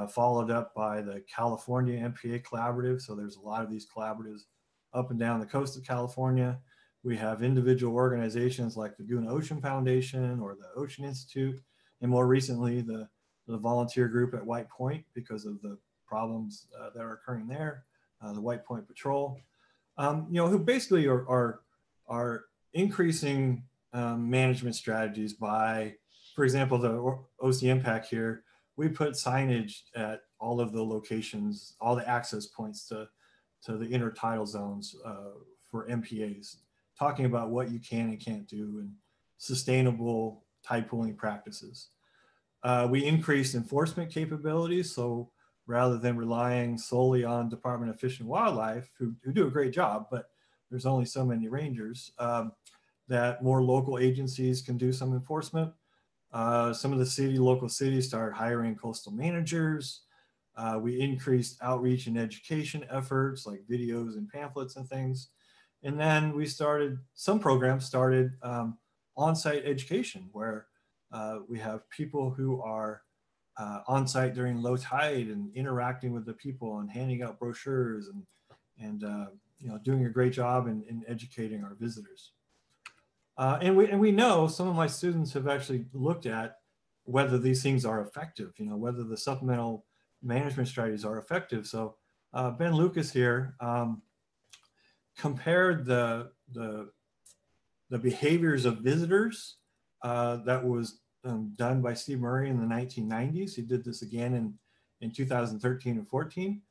followed up by the California MPA Collaborative. So there's a lot of these collaboratives up and down the coast of California. We have individual organizations like the Laguna Ocean Foundation or the Ocean Institute, and more recently the volunteer group at White Point, because of the problems that are occurring there, the White Point Patrol, who basically are increasing management strategies by, for example, the OC Impact here, we put signage at all of the locations, all the access points to the intertidal zones for MPAs, talking about what you can and can't do and sustainable tide pooling practices. We increased enforcement capabilities. So rather than relying solely on Department of Fish and Wildlife, who do a great job, but there's only so many rangers, that more local agencies can do some enforcement. Some of the local cities started hiring coastal managers. We increased outreach and education efforts like videos and pamphlets and things. And then some programs started on-site education, where we have people who are on-site during low tide and interacting with the people and handing out brochures and doing a great job in educating our visitors. And we know, some of my students have actually looked at whether these things are effective, whether the supplemental management strategies are effective. So Ben Lucas here compared the behaviors of visitors that was done by Steve Murray in the 1990s. He did this again in 2013 and 14.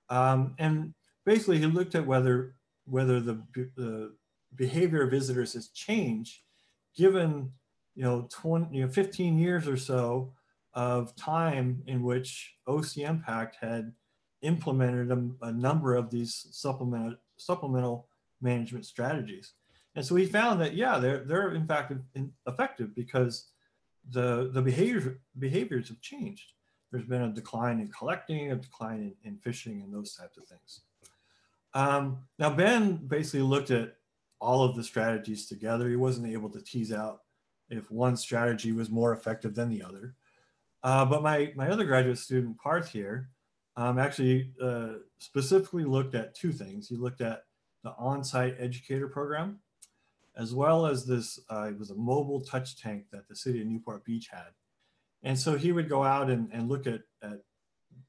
And basically he looked at whether the behavior of visitors has changed given 15 years or so of time in which OC Impact had implemented a number of these supplemental management strategies. And so he found that, yeah, they're in fact effective because the behaviors have changed. There's been a decline in collecting, a decline in fishing, and those types of things. Now, Ben basically looked at all of the strategies together. He wasn't able to tease out if one strategy was more effective than the other. But my other graduate student, Parth here, actually specifically looked at two things. He looked at the on-site educator program, as well as this, it was a mobile touch tank that the city of Newport Beach had. And so he would go out and look at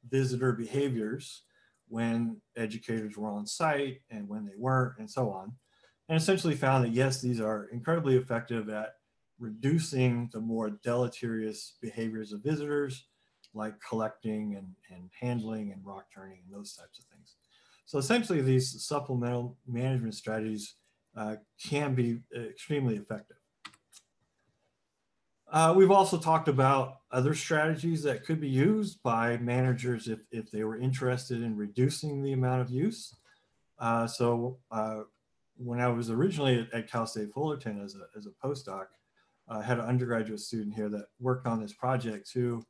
visitor behaviors when educators were on site and when they weren't, and so on. And essentially found that, yes, these are incredibly effective at reducing the more deleterious behaviors of visitors, like collecting and handling and rock turning and those types of things. So essentially these supplemental management strategies can be extremely effective. We've also talked about other strategies that could be used by managers if they were interested in reducing the amount of use. When I was originally at Cal State Fullerton as a postdoc, I had an undergraduate student here that worked on this project to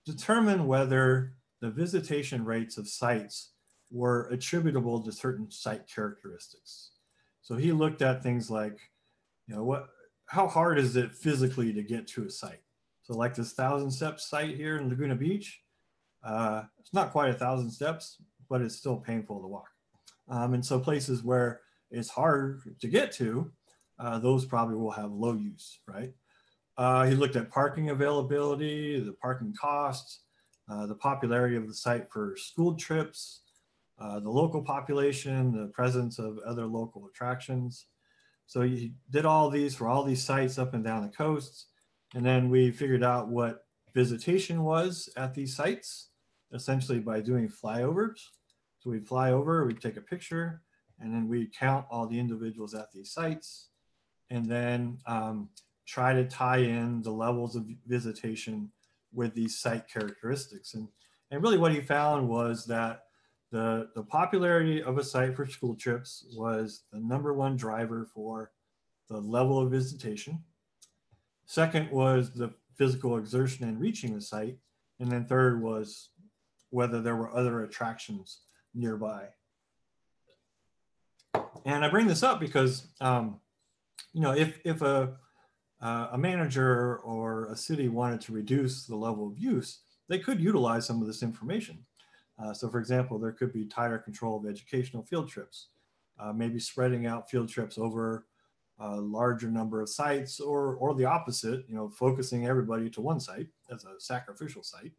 determine whether the visitation rates of sites were attributable to certain site characteristics. So he looked at things like, how hard is it physically to get to a site? So like this 1,000-step site here in Laguna Beach, it's not quite 1,000 steps, but it's still painful to walk. And so places where it's hard to get to, those probably will have low use, right? He looked at parking availability, the parking costs, the popularity of the site for school trips, the local population, the presence of other local attractions. So he did all these for all these sites up and down the coast. And then we figured out what visitation was at these sites, essentially by doing flyovers. So we'd fly over, we'd take a picture, and then we'd count all the individuals at these sites, and then try to tie in the levels of visitation with these site characteristics. And really what he found was that the popularity of a site for school trips was the #1 driver for the level of visitation. Second was the physical exertion in reaching the site. And then third was whether there were other attractions nearby. And I bring this up because, if a manager or a city wanted to reduce the level of use, they could utilize some of this information. So for example, there could be tighter control of educational field trips, maybe spreading out field trips over a larger number of sites, or the opposite, focusing everybody to one site as a sacrificial site.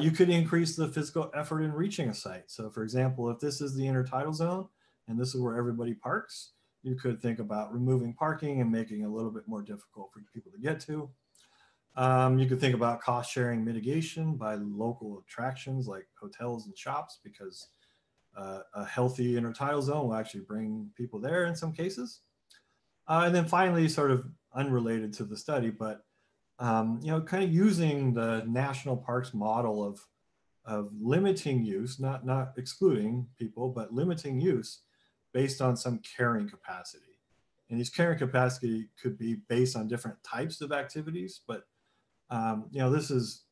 You could increase the physical effort in reaching a site. So for example, if this is the intertidal zone and this is where everybody parks, you could think about removing parking and making it a little bit more difficult for people to get to. You could think about cost sharing mitigation by local attractions like hotels and shops, because a healthy intertidal zone will actually bring people there in some cases. And then finally, sort of unrelated to the study, but kind of using the national parks model of limiting use, not excluding people, but limiting use based on some carrying capacity. And these carrying capacity could be based on different types of activities, but this has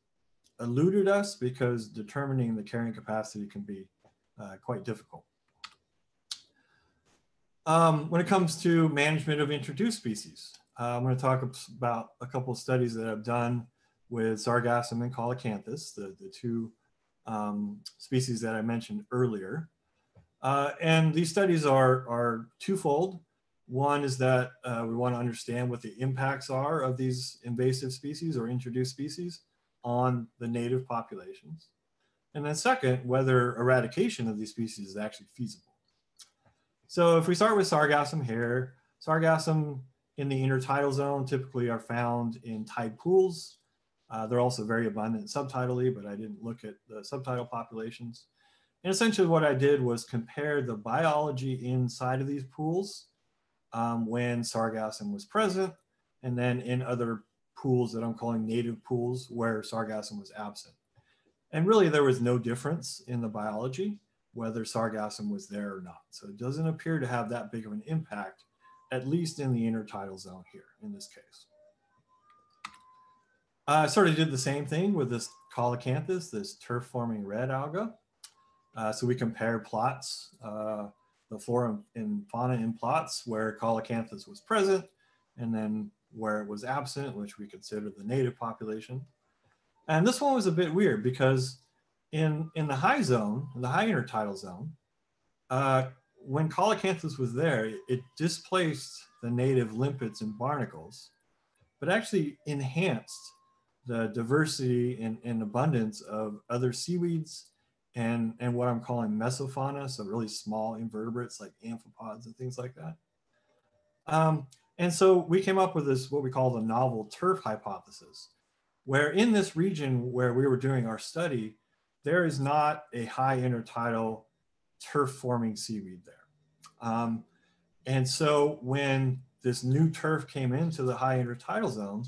eluded us because determining the carrying capacity can be quite difficult. When it comes to management of introduced species, I'm going to talk about a couple of studies that I've done with sargassum and coelacanthus, the two species that I mentioned earlier. And these studies are twofold. One is that we want to understand what the impacts are of these invasive species or introduced species on the native populations. And then second, whether eradication of these species is actually feasible. So if we start with sargassum here, sargassum in the intertidal zone typically are found in tide pools. They're also very abundant subtidally, but I didn't look at the subtidal populations. And essentially what I did was compare the biology inside of these pools when sargassum was present, and then in other pools that I'm calling native pools where sargassum was absent. And really there was no difference in the biology, whether sargassum was there or not. So it doesn't appear to have that big of an impact, at least in the intertidal zone here in this case. I sort of did the same thing with this coelacanthus, this turf-forming red alga. So we compared plots, the Flora and Fauna in plots where coelacanthus was present, and then where it was absent, which we consider the native population. And this one was a bit weird because in the high zone, the high intertidal zone, when coelacanthus was there, it displaced the native limpets and barnacles, but actually enhanced the diversity and abundance of other seaweeds and what I'm calling mesofauna, so really small invertebrates like amphipods and things like that. And so we came up with this, what we call the novel turf hypothesis, where in this region where we were doing our study, there is not a high intertidal turf forming seaweed there. And so when this new turf came into the high intertidal zone,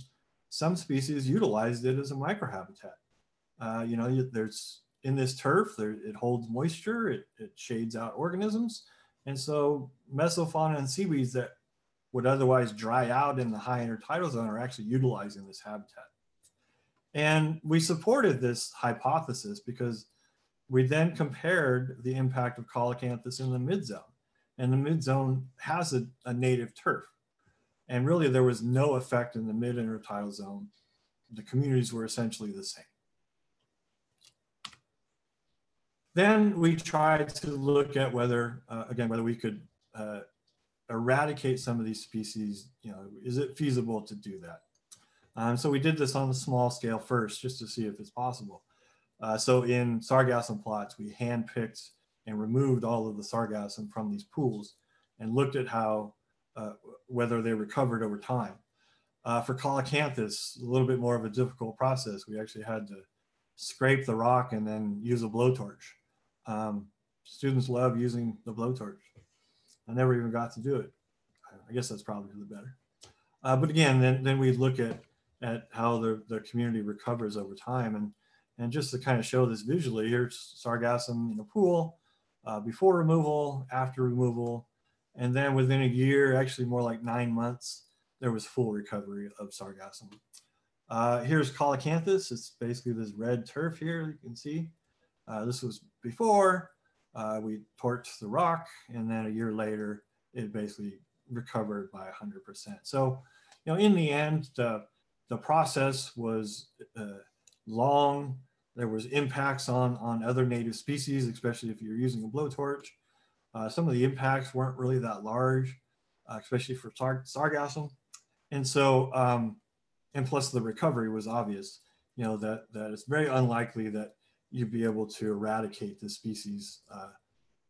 some species utilized it as a microhabitat. You know, there's in this turf, it holds moisture, it shades out organisms. And so mesofauna and seaweeds that would otherwise dry out in the high intertidal zone are actually utilizing this habitat. And we supported this hypothesis because we then compared the impact of coelacanthus in the mid-zone. And the mid-zone has a native turf. And really there was no effect in the mid-intertidal zone. The communities were essentially the same. Then we tried to look at whether, again, whether we could eradicate some of these species. You know, is it feasible to do that? So we did this on a small scale first, just to see if it's possible. So in sargassum plots, we handpicked and removed all of the sargassum from these pools and looked at how, whether they recovered over time. For coelacanthus, a little bit more of a difficult process. We actually had to scrape the rock and then use a blowtorch. Students love using the blowtorch. I never even got to do it. I guess that's probably for the better. But again, then we look at how the community recovers over time. And just to kind of show this visually, here's sargassum in a pool, before removal, after removal, and then within a year, actually more like 9 months, there was full recovery of sargassum. Here's coelacanthus. It's basically this red turf here, you can see. This was before we torched the rock, and then a year later, it basically recovered by 100%. So, you know, in the end, the process was long. There was impacts on other native species, especially if you're using a blowtorch. Some of the impacts weren't really that large, especially for sargassum. And so, and plus the recovery was obvious, you know, that it's very unlikely that you'd be able to eradicate the species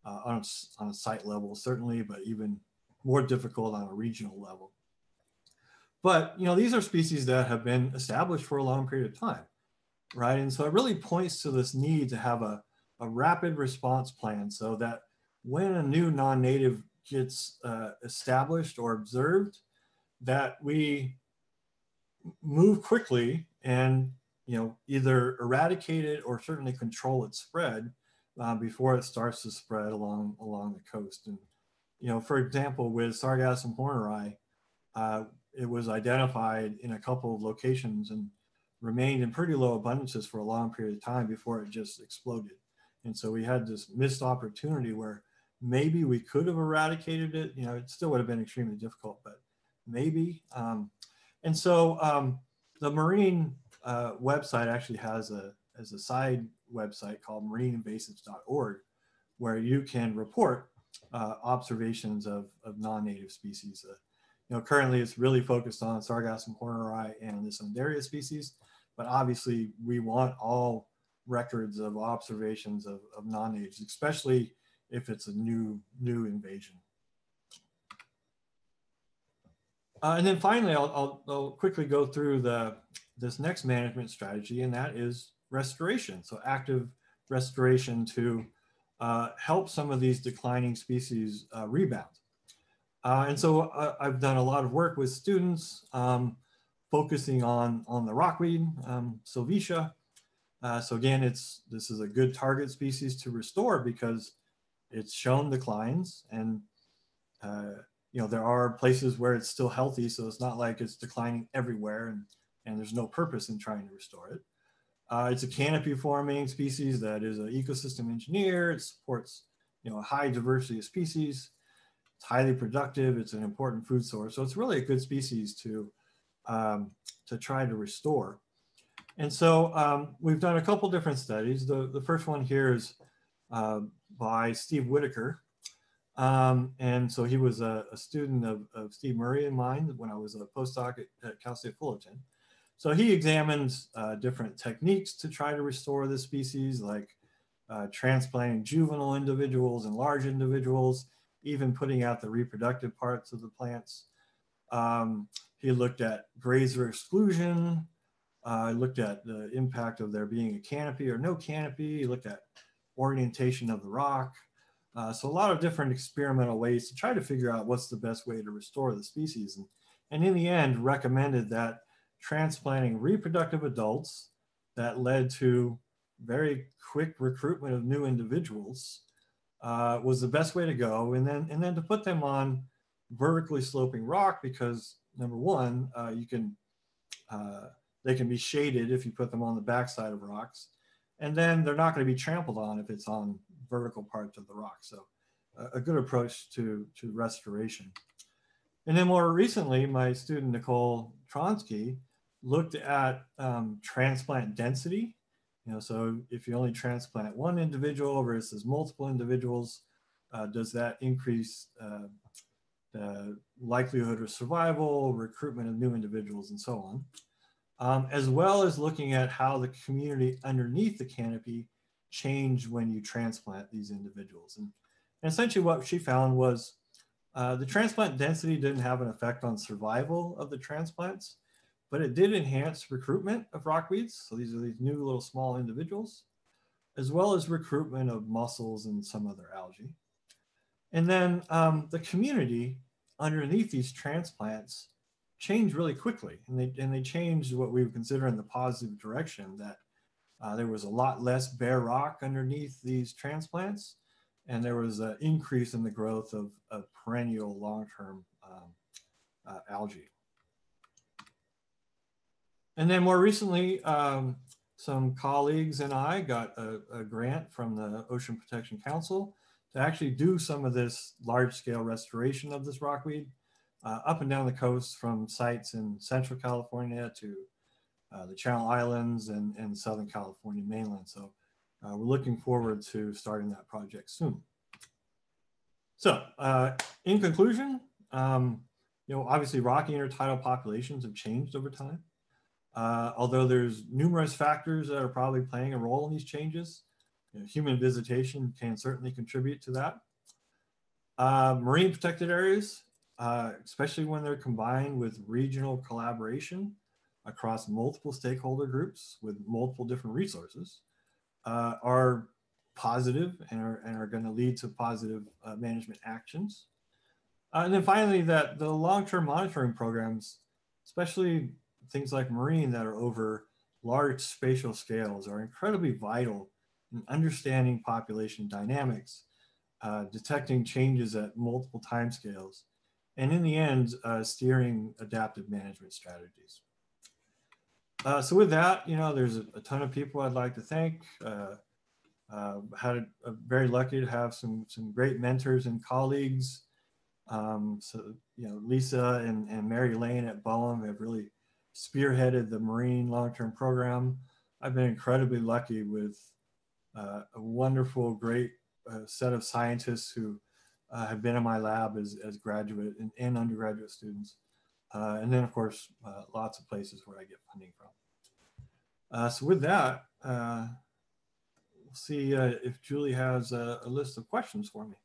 on a site level, certainly, but even more difficult on a regional level. But, you know, these are species that have been established for a long period of time, right? And so it really points to this need to have a rapid response plan so that when a new non-native gets established or observed, that we move quickly and, you know, either eradicate it or certainly control its spread before it starts to spread along the coast. And, you know, for example, with Sargassum horneri, it was identified in a couple of locations and remained in pretty low abundances for a long period of time before it just exploded. And so we had this missed opportunity where maybe we could have eradicated it. You know, it still would have been extremely difficult, but maybe. And so the marine website actually has a side website called marineinvasives.org, where you can report observations of non-native species. You know, currently it's really focused on Sargassum horneri and this Undaria species, but obviously we want all records of observations of non-natives, especially if it's a new invasion. And then finally, I'll quickly go through this next management strategy, and that is restoration. So active restoration to help some of these declining species rebound. And so I've done a lot of work with students focusing on the rockweed, Sylvicia. So again, this is a good target species to restore because it's shown declines, and you know, there are places where it's still healthy, so it's not like it's declining everywhere and there's no purpose in trying to restore it. It's a canopy forming species that is an ecosystem engineer. It supports, you know, a high diversity of species. It's highly productive. It's an important food source. So it's really a good species to try to restore. And so we've done a couple different studies. The first one here is by Steve Whitaker. And so he was a student of Steve Murray and mine when I was a postdoc at Cal State Fullerton. So he examined different techniques to try to restore this species, like transplanting juvenile individuals and large individuals, even putting out the reproductive parts of the plants. He looked at grazer exclusion, looked at the impact of there being a canopy or no canopy, he looked at orientation of the rock. So a lot of different experimental ways to try to figure out what's the best way to restore the species. And in the end, recommended that transplanting reproductive adults that led to very quick recruitment of new individuals was the best way to go. And then to put them on vertically sloping rock because number one, they can be shaded if you put them on the backside of rocks. And then they're not going to be trampled on if it's on vertical parts of the rock. So a good approach to restoration. And then more recently, my student, Nicole Tronsky, looked at transplant density. So if you only transplant one individual versus multiple individuals, does that increase the likelihood of survival, recruitment of new individuals, and so on, as well as looking at how the community underneath the canopy changed when you transplant these individuals. And essentially what she found was the transplant density didn't have an effect on survival of the transplants, but it did enhance recruitment of rockweeds. So these are these new little small individuals, as well as recruitment of mussels and some other algae. And then the community underneath these transplants changed really quickly. And they changed what we would consider in the positive direction, that there was a lot less bare rock underneath these transplants. And there was an increase in the growth of perennial long-term algae. And then more recently, some colleagues and I got a grant from the Ocean Protection Council to actually do some of this large-scale restoration of this rockweed up and down the coast, from sites in Central California to the Channel Islands and Southern California mainland. So we're looking forward to starting that project soon. So in conclusion, obviously rocky intertidal populations have changed over time. Although there's numerous factors that are probably playing a role in these changes, human visitation can certainly contribute to that. Marine protected areas, especially when they're combined with regional collaboration across multiple stakeholder groups with multiple different resources, are positive and are going to lead to positive management actions. And then finally, that the long-term monitoring programs, especially things like marine that are over large spatial scales, are incredibly vital in understanding population dynamics, detecting changes at multiple timescales, and in the end, steering adaptive management strategies. So with that, there's a ton of people I'd like to thank. Very lucky to have some great mentors and colleagues. Lisa and Mary Lane at Boehm have really spearheaded the marine long-term program. I've been incredibly lucky with a wonderful, great set of scientists who have been in my lab as graduate and undergraduate students. And then of course, lots of places where I get funding from. So with that, we'll see if Julie has a list of questions for me.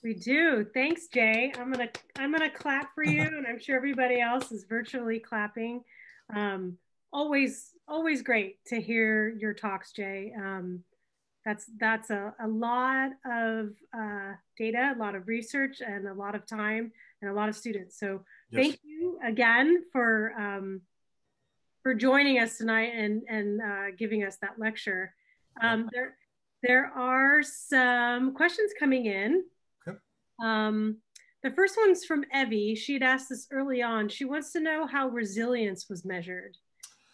We do. Thanks, Jay. I'm gonna clap for you, and I'm sure everybody else is virtually clapping. Always great to hear your talks, Jay. That's a lot of data, a lot of research, and a lot of time, and a lot of students. So yes. Thank you again for joining us tonight and giving us that lecture. There are some questions coming in. The first one's from Evie. She had asked this early on. She wants to know how resilience was measured.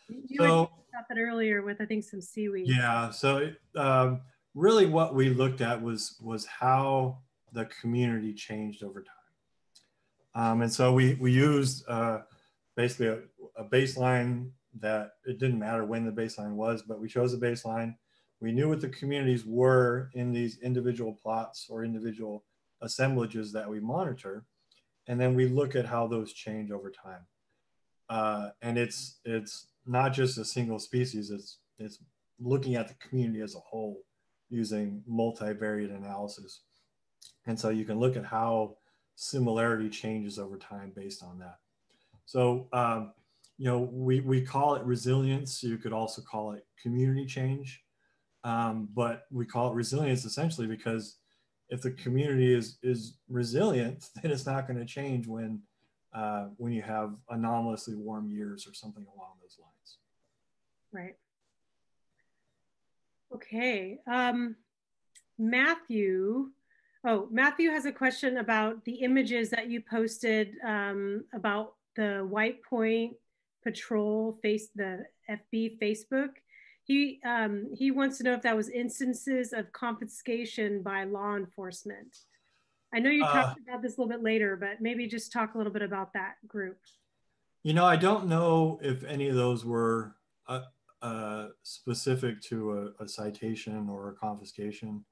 You had talked about that earlier with, I think, some seaweeds. Yeah, so really what we looked at was how the community changed over time. And so we used basically a baseline that it didn't matter when the baseline was, but we chose a baseline. We knew what the communities were in these individual plots or individual assemblages that we monitor, and then we look at how those change over time. And it's not just a single species, it's looking at the community as a whole using multivariate analysis. And so you can look at how similarity changes over time based on that. So we call it resilience. You could also call it community change, but we call it resilience essentially because if the community is resilient, then it's not going to change when when you have anomalously warm years or something along those lines. Right. Okay. Matthew. Oh, Matthew has a question about the images that you posted about the White Point Patrol the FB Facebook. He wants to know if that was instances of confiscation by law enforcement. I know you talked about this a little bit later, but maybe just talk a little bit about that group. You know, I don't know if any of those were specific to a citation or a confiscation.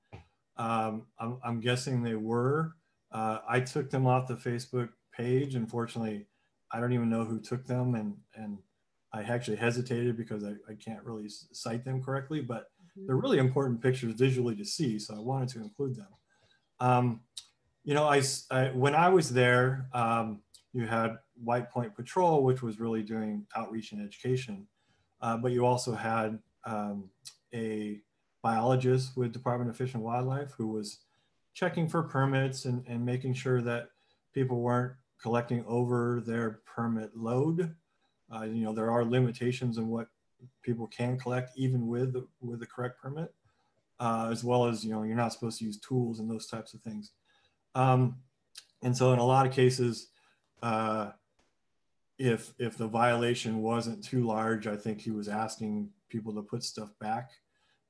I'm guessing they were. I took them off the Facebook page. Unfortunately, I don't even know who took them, and I actually hesitated because I can't really cite them correctly, but they're really important pictures visually to see, so I wanted to include them. You know, when I was there, you had White Point Patrol, which was really doing outreach and education, but you also had a biologist with Department of Fish and Wildlife who was checking for permits and making sure that people weren't collecting over their permit load. You know, there are limitations in what people can collect even with the correct permit, as well as, you know, you're not supposed to use tools and those types of things. And so in a lot of cases, if the violation wasn't too large, I think he was asking people to put stuff back.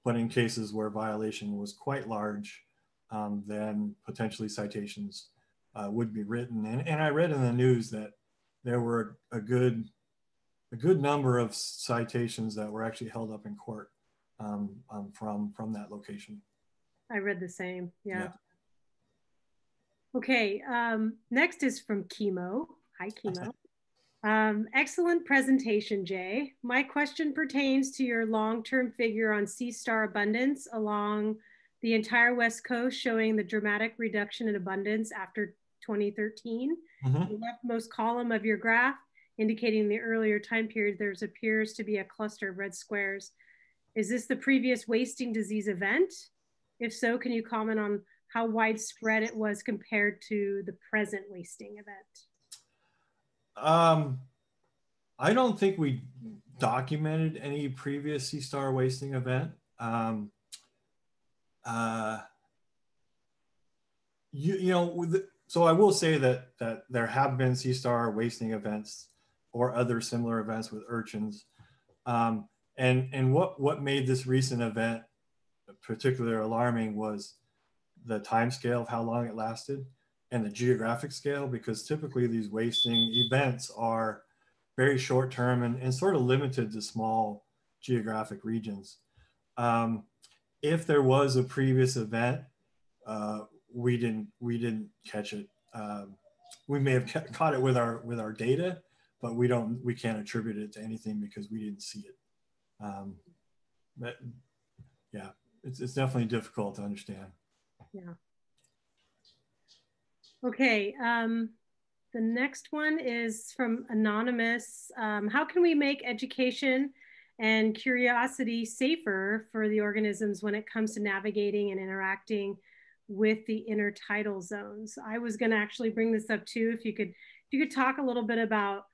But in cases where violation was quite large, then potentially citations would be written. And I read in the news that there were a good number of citations that were actually held up in court from that location. I read the same. Yeah. Okay. Next is from Chemo. Hi, Chemo. Excellent presentation, Jay. My question pertains to your long-term figure on sea star abundance along the entire West Coast, showing the dramatic reduction in abundance after 2013. The leftmost column of your graph indicating the earlier time period, there appears to be a cluster of red squares. Is this the previous wasting disease event? If so, can you comment on how widespread it was compared to the present wasting event? I don't think we documented any previous sea star wasting event. So I will say that there have been sea star wasting events or other similar events with urchins. And what made this recent event particularly alarming was the time scale of how long it lasted and the geographic scale, because typically these wasting events are very short term and sort of limited to small geographic regions. If there was a previous event, we didn't catch it. We may have caught it with our data, but we can't attribute it to anything because we didn't see it. But yeah, it's definitely difficult to understand. Yeah. Okay. The next one is from Anonymous. How can we make education and curiosity safer for the organisms when it comes to navigating and interacting with the intertidal zones? I was going to actually bring this up too. If you could talk a little bit about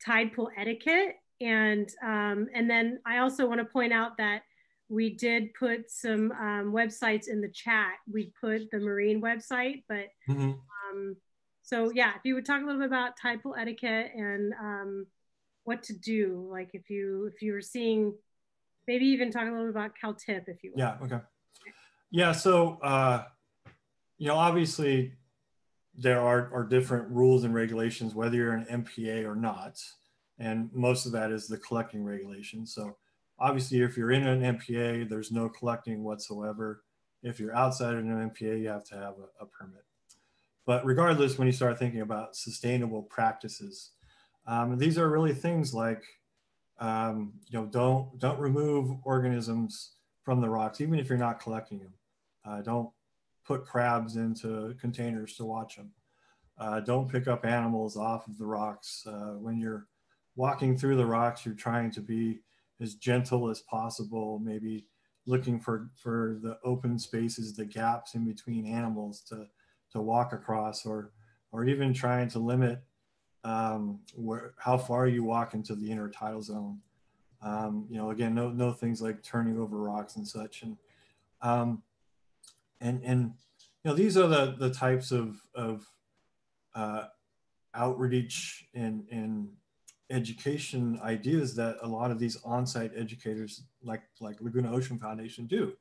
tide pool etiquette, and then I also want to point out that we did put some websites in the chat. We put the marine website, but so yeah, if you would talk a little bit about tide pool etiquette and what to do, like if you were seeing, maybe even talk a little bit about CalTip, if you will. Yeah. Okay. Yeah. So you know, obviously there are different rules and regulations whether you're an MPA or not, and most of that is the collecting regulation. So obviously, if you're in an MPA, there's no collecting whatsoever. If you're outside of an MPA, you have to have a permit. But regardless, when you start thinking about sustainable practices, these are really things like, you know, don't remove organisms from the rocks, even if you're not collecting them. Don't put crabs into containers to watch them. Don't pick up animals off of the rocks. When you're walking through the rocks, you're trying to be as gentle as possible, maybe looking for the open spaces, the gaps in between animals to walk across, or even trying to limit how far you walk into the intertidal zone. You know, again, no things like turning over rocks and such. Um, and you know, these are the types of outreach and education ideas that a lot of these on-site educators like Laguna Ocean Foundation do.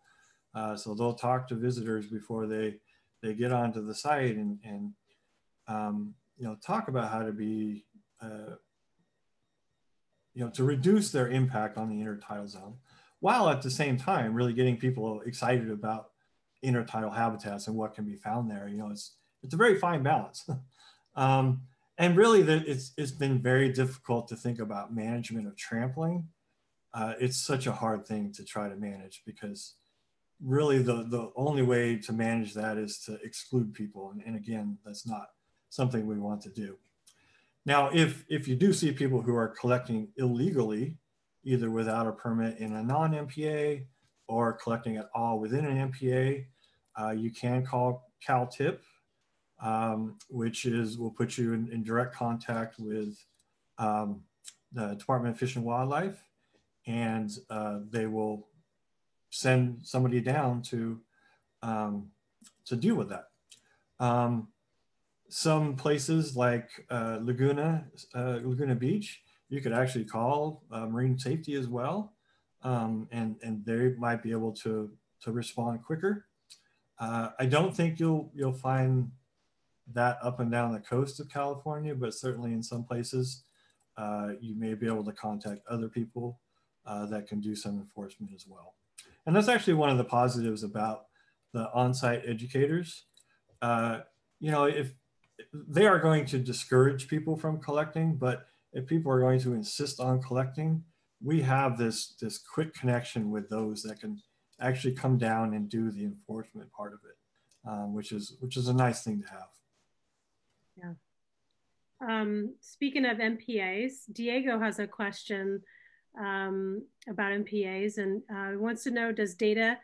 So they'll talk to visitors before they get onto the site and you know, talk about how to be you know, to reduce their impact on the intertidal zone, while at the same time really getting people excited about intertidal habitats and what can be found there. You know, it's a very fine balance. And really, it's been very difficult to think about management of trampling. It's such a hard thing to try to manage, because really the only way to manage that is to exclude people. And again, that's not something we want to do. Now, if you do see people who are collecting illegally, either without a permit in a non-MPA or collecting at all within an MPA, you can call CalTIP, which will put you in direct contact with the Department of Fish and Wildlife, and they will send somebody down to deal with that. Some places like Laguna Beach, you could actually call marine safety as well, and they might be able to respond quicker. I don't think you'll find that up and down the coast of California, but certainly in some places, you may be able to contact other people that can do some enforcement as well. And that's actually one of the positives about the on-site educators. You know, if they are going to discourage people from collecting, but if people are going to insist on collecting, we have this quick connection with those that can actually come down and do the enforcement part of it, which is a nice thing to have. Yeah. Speaking of MPAs, Diego has a question about MPAs, and wants to know, does data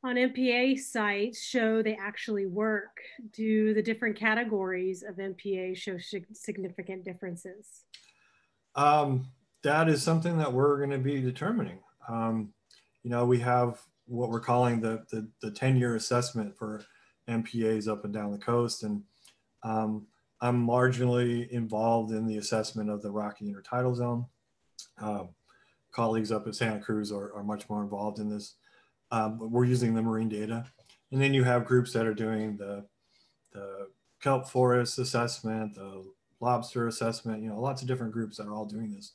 on MPA sites show they actually work? Do the different categories of MPA show significant differences? That is something that we're going to be determining. You know, we have what we're calling the 10-year assessment for MPAs up and down the coast. And I'm marginally involved in the assessment of the Rocky Intertidal Zone. Colleagues up at Santa Cruz are much more involved in this. But we're using the marine data. And then you have groups that are doing the kelp forest assessment, the lobster assessment, you know, lots of different groups that are all doing this.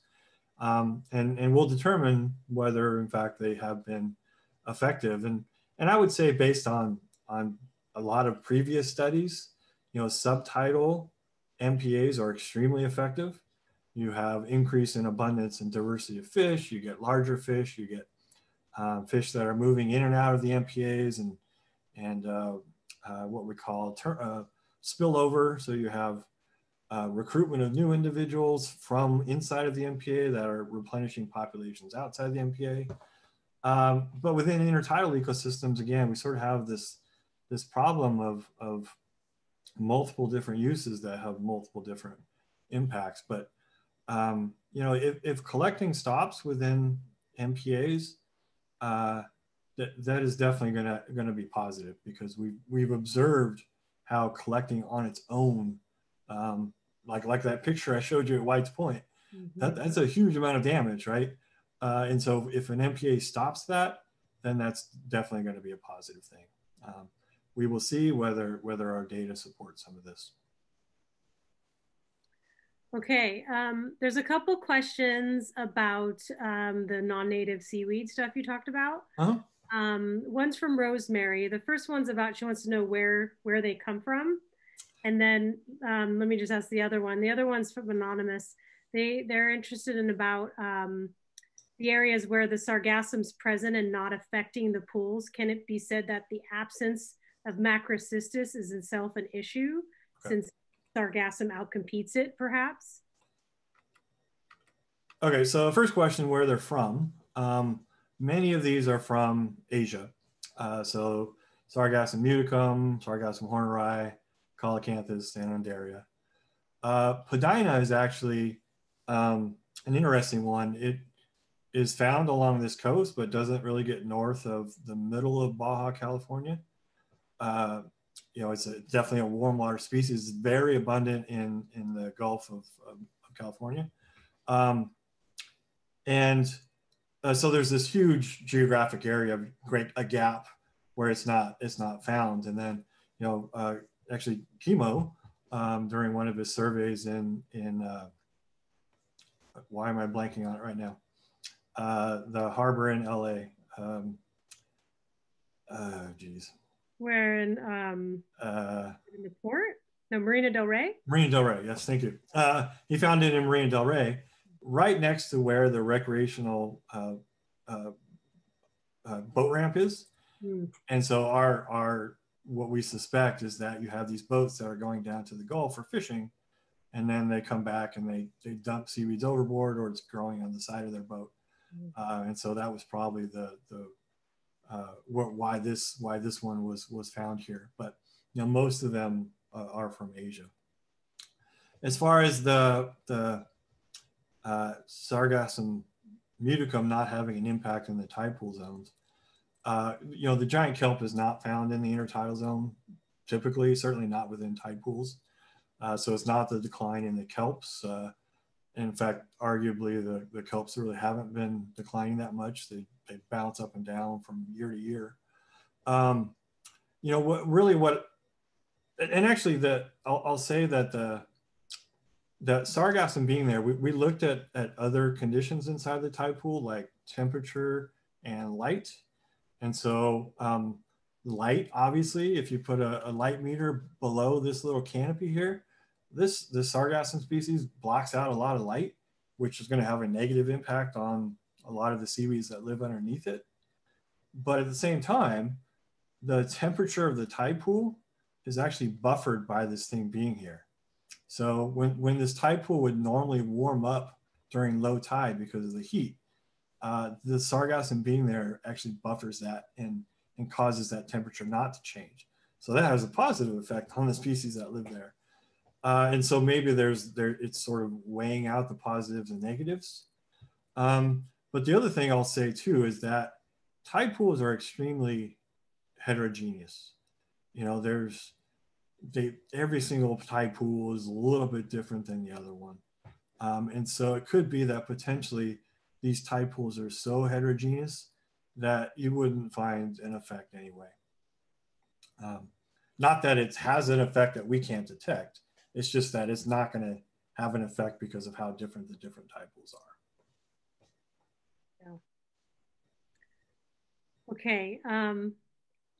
And we'll determine whether in fact they have been effective. And I would say, based on a lot of previous studies, you know, subtidal MPAs are extremely effective. You have increase in abundance and diversity of fish, you get larger fish, you get fish that are moving in and out of the MPAs, and what we call spillover. So you have recruitment of new individuals from inside of the MPA that are replenishing populations outside the MPA. But within intertidal ecosystems, again, we sort of have this problem of multiple different uses that have multiple different impacts. But you know, if collecting stops within MPAs, that is definitely going to be positive, because we've observed how collecting on its own, like that picture I showed you at White's Point, that's a huge amount of damage, right? And so if an MPA stops that, then that's definitely going to be a positive thing. We will see whether our data supports some of this. Okay, there's a couple questions about the non-native seaweed stuff you talked about. One's from Rosemary. The first one's about, she wants to know where they come from. And then let me just ask the other one. The other one's from Anonymous. They're interested in about the areas where the sargassem's present and not affecting the pools. Can it be said that the absence of macrocystis is itself an issue, since sargassum outcompetes it, perhaps? Okay, so first question, where they're from. Many of these are from Asia. So Sargassum muticum, Sargassum horneri, Coelacanthus, Sanandaria. Podina is actually an interesting one. It is found along this coast, but doesn't really get north of the middle of Baja California. It's definitely a warm water species, very abundant in the Gulf of California. So there's this huge geographic area, a gap where it's not found. And then, actually Chemo, during one of his surveys in why am I blanking on it right now? The harbor in LA. Geez. Where in the port? No, Marina Del Rey? Marina Del Rey, yes, thank you. He found it in Marina Del Rey, right next to where the recreational boat ramp is. Mm. And so our what we suspect is that you have these boats that are going down to the Gulf for fishing, and then they come back and they dump seaweeds overboard, or it's growing on the side of their boat. Mm. And so that was probably why this one was found here. But most of them are from Asia. As far as the Sargassum muticum not having an impact in the tide pool zones, the giant kelp is not found in the intertidal zone typically, certainly not within tide pools. So it's not the decline in the kelps. In fact, arguably the kelps really haven't been declining that much. They bounce up and down from year to year. And actually I'll say that the Sargassum being there, we looked at other conditions inside the tide pool, like temperature and light. And so light, obviously, if you put a light meter below this little canopy here, this Sargassum species blocks out a lot of light, which is going to have a negative impact on a lot of the seaweeds that live underneath it. But at the same time, the temperature of the tide pool is actually buffered by this thing being here. So when this tide pool would normally warm up during low tide because of the heat, the Sargassum being there actually buffers that and causes that temperature not to change. So that has a positive effect on the species that live there. And so maybe it's sort of weighing out the positives and negatives. But the other thing I'll say too is that tide pools are extremely heterogeneous. Every single tide pool is a little bit different than the other one. And so it could be that potentially these tide pools are so heterogeneous that you wouldn't find an effect anyway. Not that it has an effect that we can't detect. It's just that it's not going to have an effect because of how different the different tide pools are. Yeah. Okay.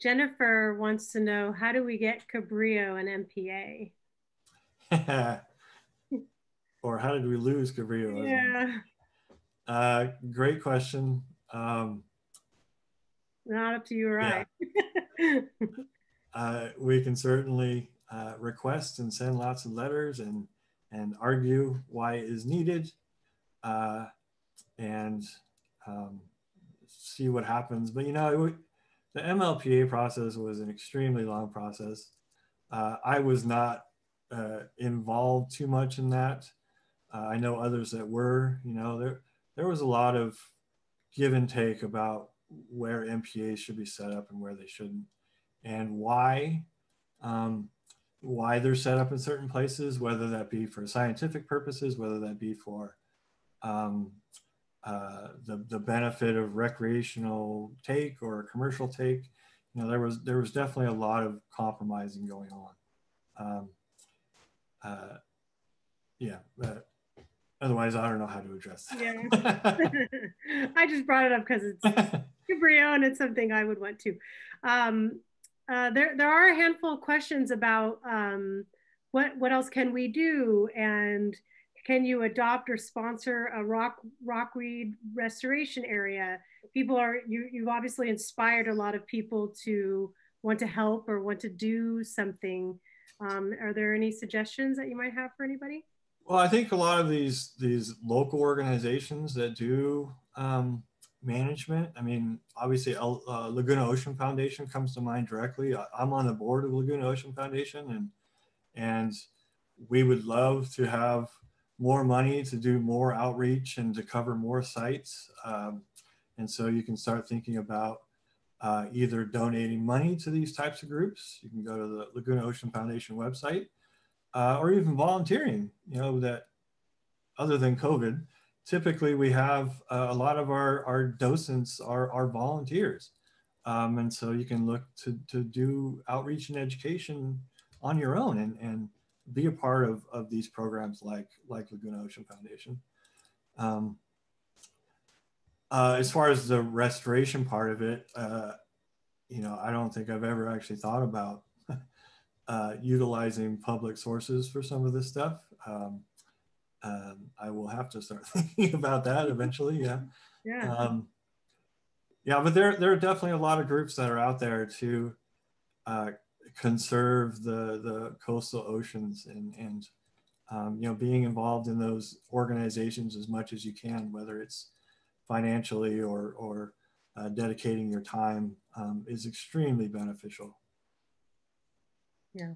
Jennifer wants to know, how do we get Cabrillo and MPA? Or how did we lose Cabrillo? Yeah. Great question. Not up to you or yeah. I. We can certainly request and send lots of letters and argue why it is needed, and see what happens. But the MLPA process was an extremely long process. I was not involved too much in that. I know others that were. There was a lot of give and take about where MPAs should be set up and where they shouldn't, and why they're set up in certain places, whether that be for scientific purposes, whether that be for the benefit of recreational take or commercial take. There was definitely a lot of compromising going on. Otherwise, I don't know how to address that. Yeah. I just brought it up because it's Cabrillo and it's something I would want to. There are a handful of questions about what else can we do, and can you adopt or sponsor a rockweed restoration area? You've obviously inspired a lot of people to want to help or want to do something. Are there any suggestions that you might have for anybody? Well, I think a lot of these local organizations that do management, I mean, obviously Laguna Ocean Foundation comes to mind directly. I'm on the board of Laguna Ocean Foundation, and we would love to have more money to do more outreach and to cover more sites. And so you can start thinking about either donating money to these types of groups. You can go to the Laguna Ocean Foundation website, or even volunteering. You know, that other than COVID, typically we have a lot of our docents are volunteers. And so you can look to do outreach and education on your own and be a part of these programs like Laguna Ocean Foundation. As far as the restoration part of it, you know, I don't think I've ever actually thought about utilizing public sources for some of this stuff. I will have to start thinking about that eventually. Yeah. Yeah. Yeah, but there are definitely a lot of groups that are out there to conserve the coastal oceans and you know, being involved in those organizations as much as you can, whether it's financially or dedicating your time, is extremely beneficial. Yeah.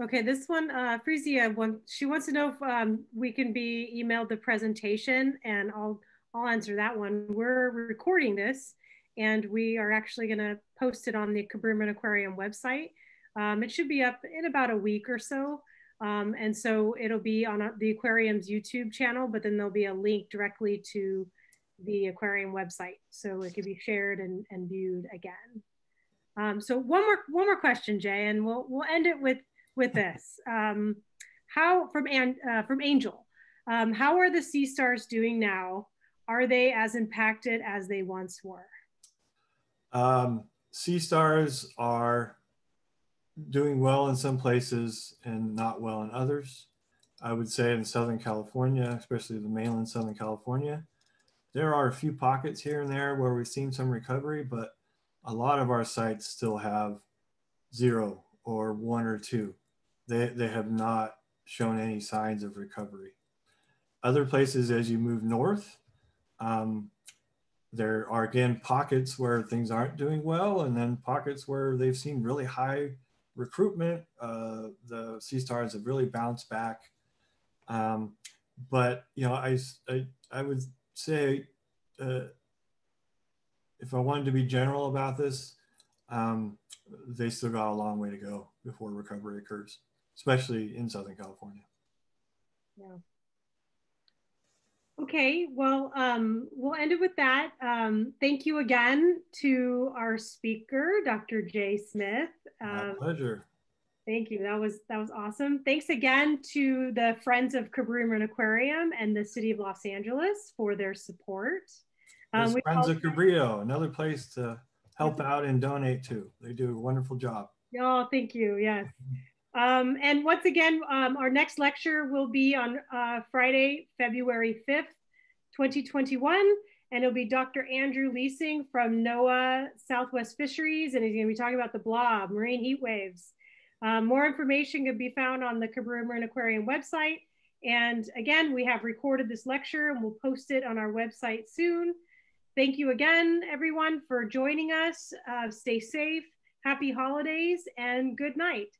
Okay, this one, Frisia, she wants to know if we can be emailed the presentation, and I'll answer that one. We're recording this, and we are actually going to post it on the Cabrini Aquarium website. It should be up in about a week or so. And so it'll be on the aquarium's YouTube channel, but then there'll be a link directly to the aquarium website, so it can be shared and viewed again. So one more question, Jay, and we'll end it with this. How from Angel, how are the sea stars doing now? Are they as impacted as they once were? Sea stars are doing well in some places and not well in others. I would say in Southern California, especially the mainland Southern California, there are a few pockets here and there where we've seen some recovery, but a lot of our sites still have 0 or 1 or 2. They have not shown any signs of recovery. Other places, as you move north, there are again pockets where things aren't doing well, and then pockets where they've seen really high recruitment. The sea stars have really bounced back. But you know, I would say, if I wanted to be general about this, they still got a long way to go before recovery occurs, especially in Southern California. Yeah. Okay, well, we'll end it with that. Thank you again to our speaker, Dr. Jay Smith. My pleasure. Thank you. That was awesome. Thanks again to the Friends of Cabrini Aquarium and the City of Los Angeles for their support. Yes, Friends of Cabrillo, another place to help out and donate to. They do a wonderful job. Oh, thank you. Yes. And once again, our next lecture will be on Friday, February 5th, 2021. And it'll be Dr. Andrew Leasing from NOAA Southwest Fisheries. And he's going to be talking about the blob, marine heat waves. More information can be found on the Cabrini Aquarium website. And again, we have recorded this lecture and we'll post it on our website soon. Thank you again, everyone, for joining us. Stay safe, happy holidays, and good night.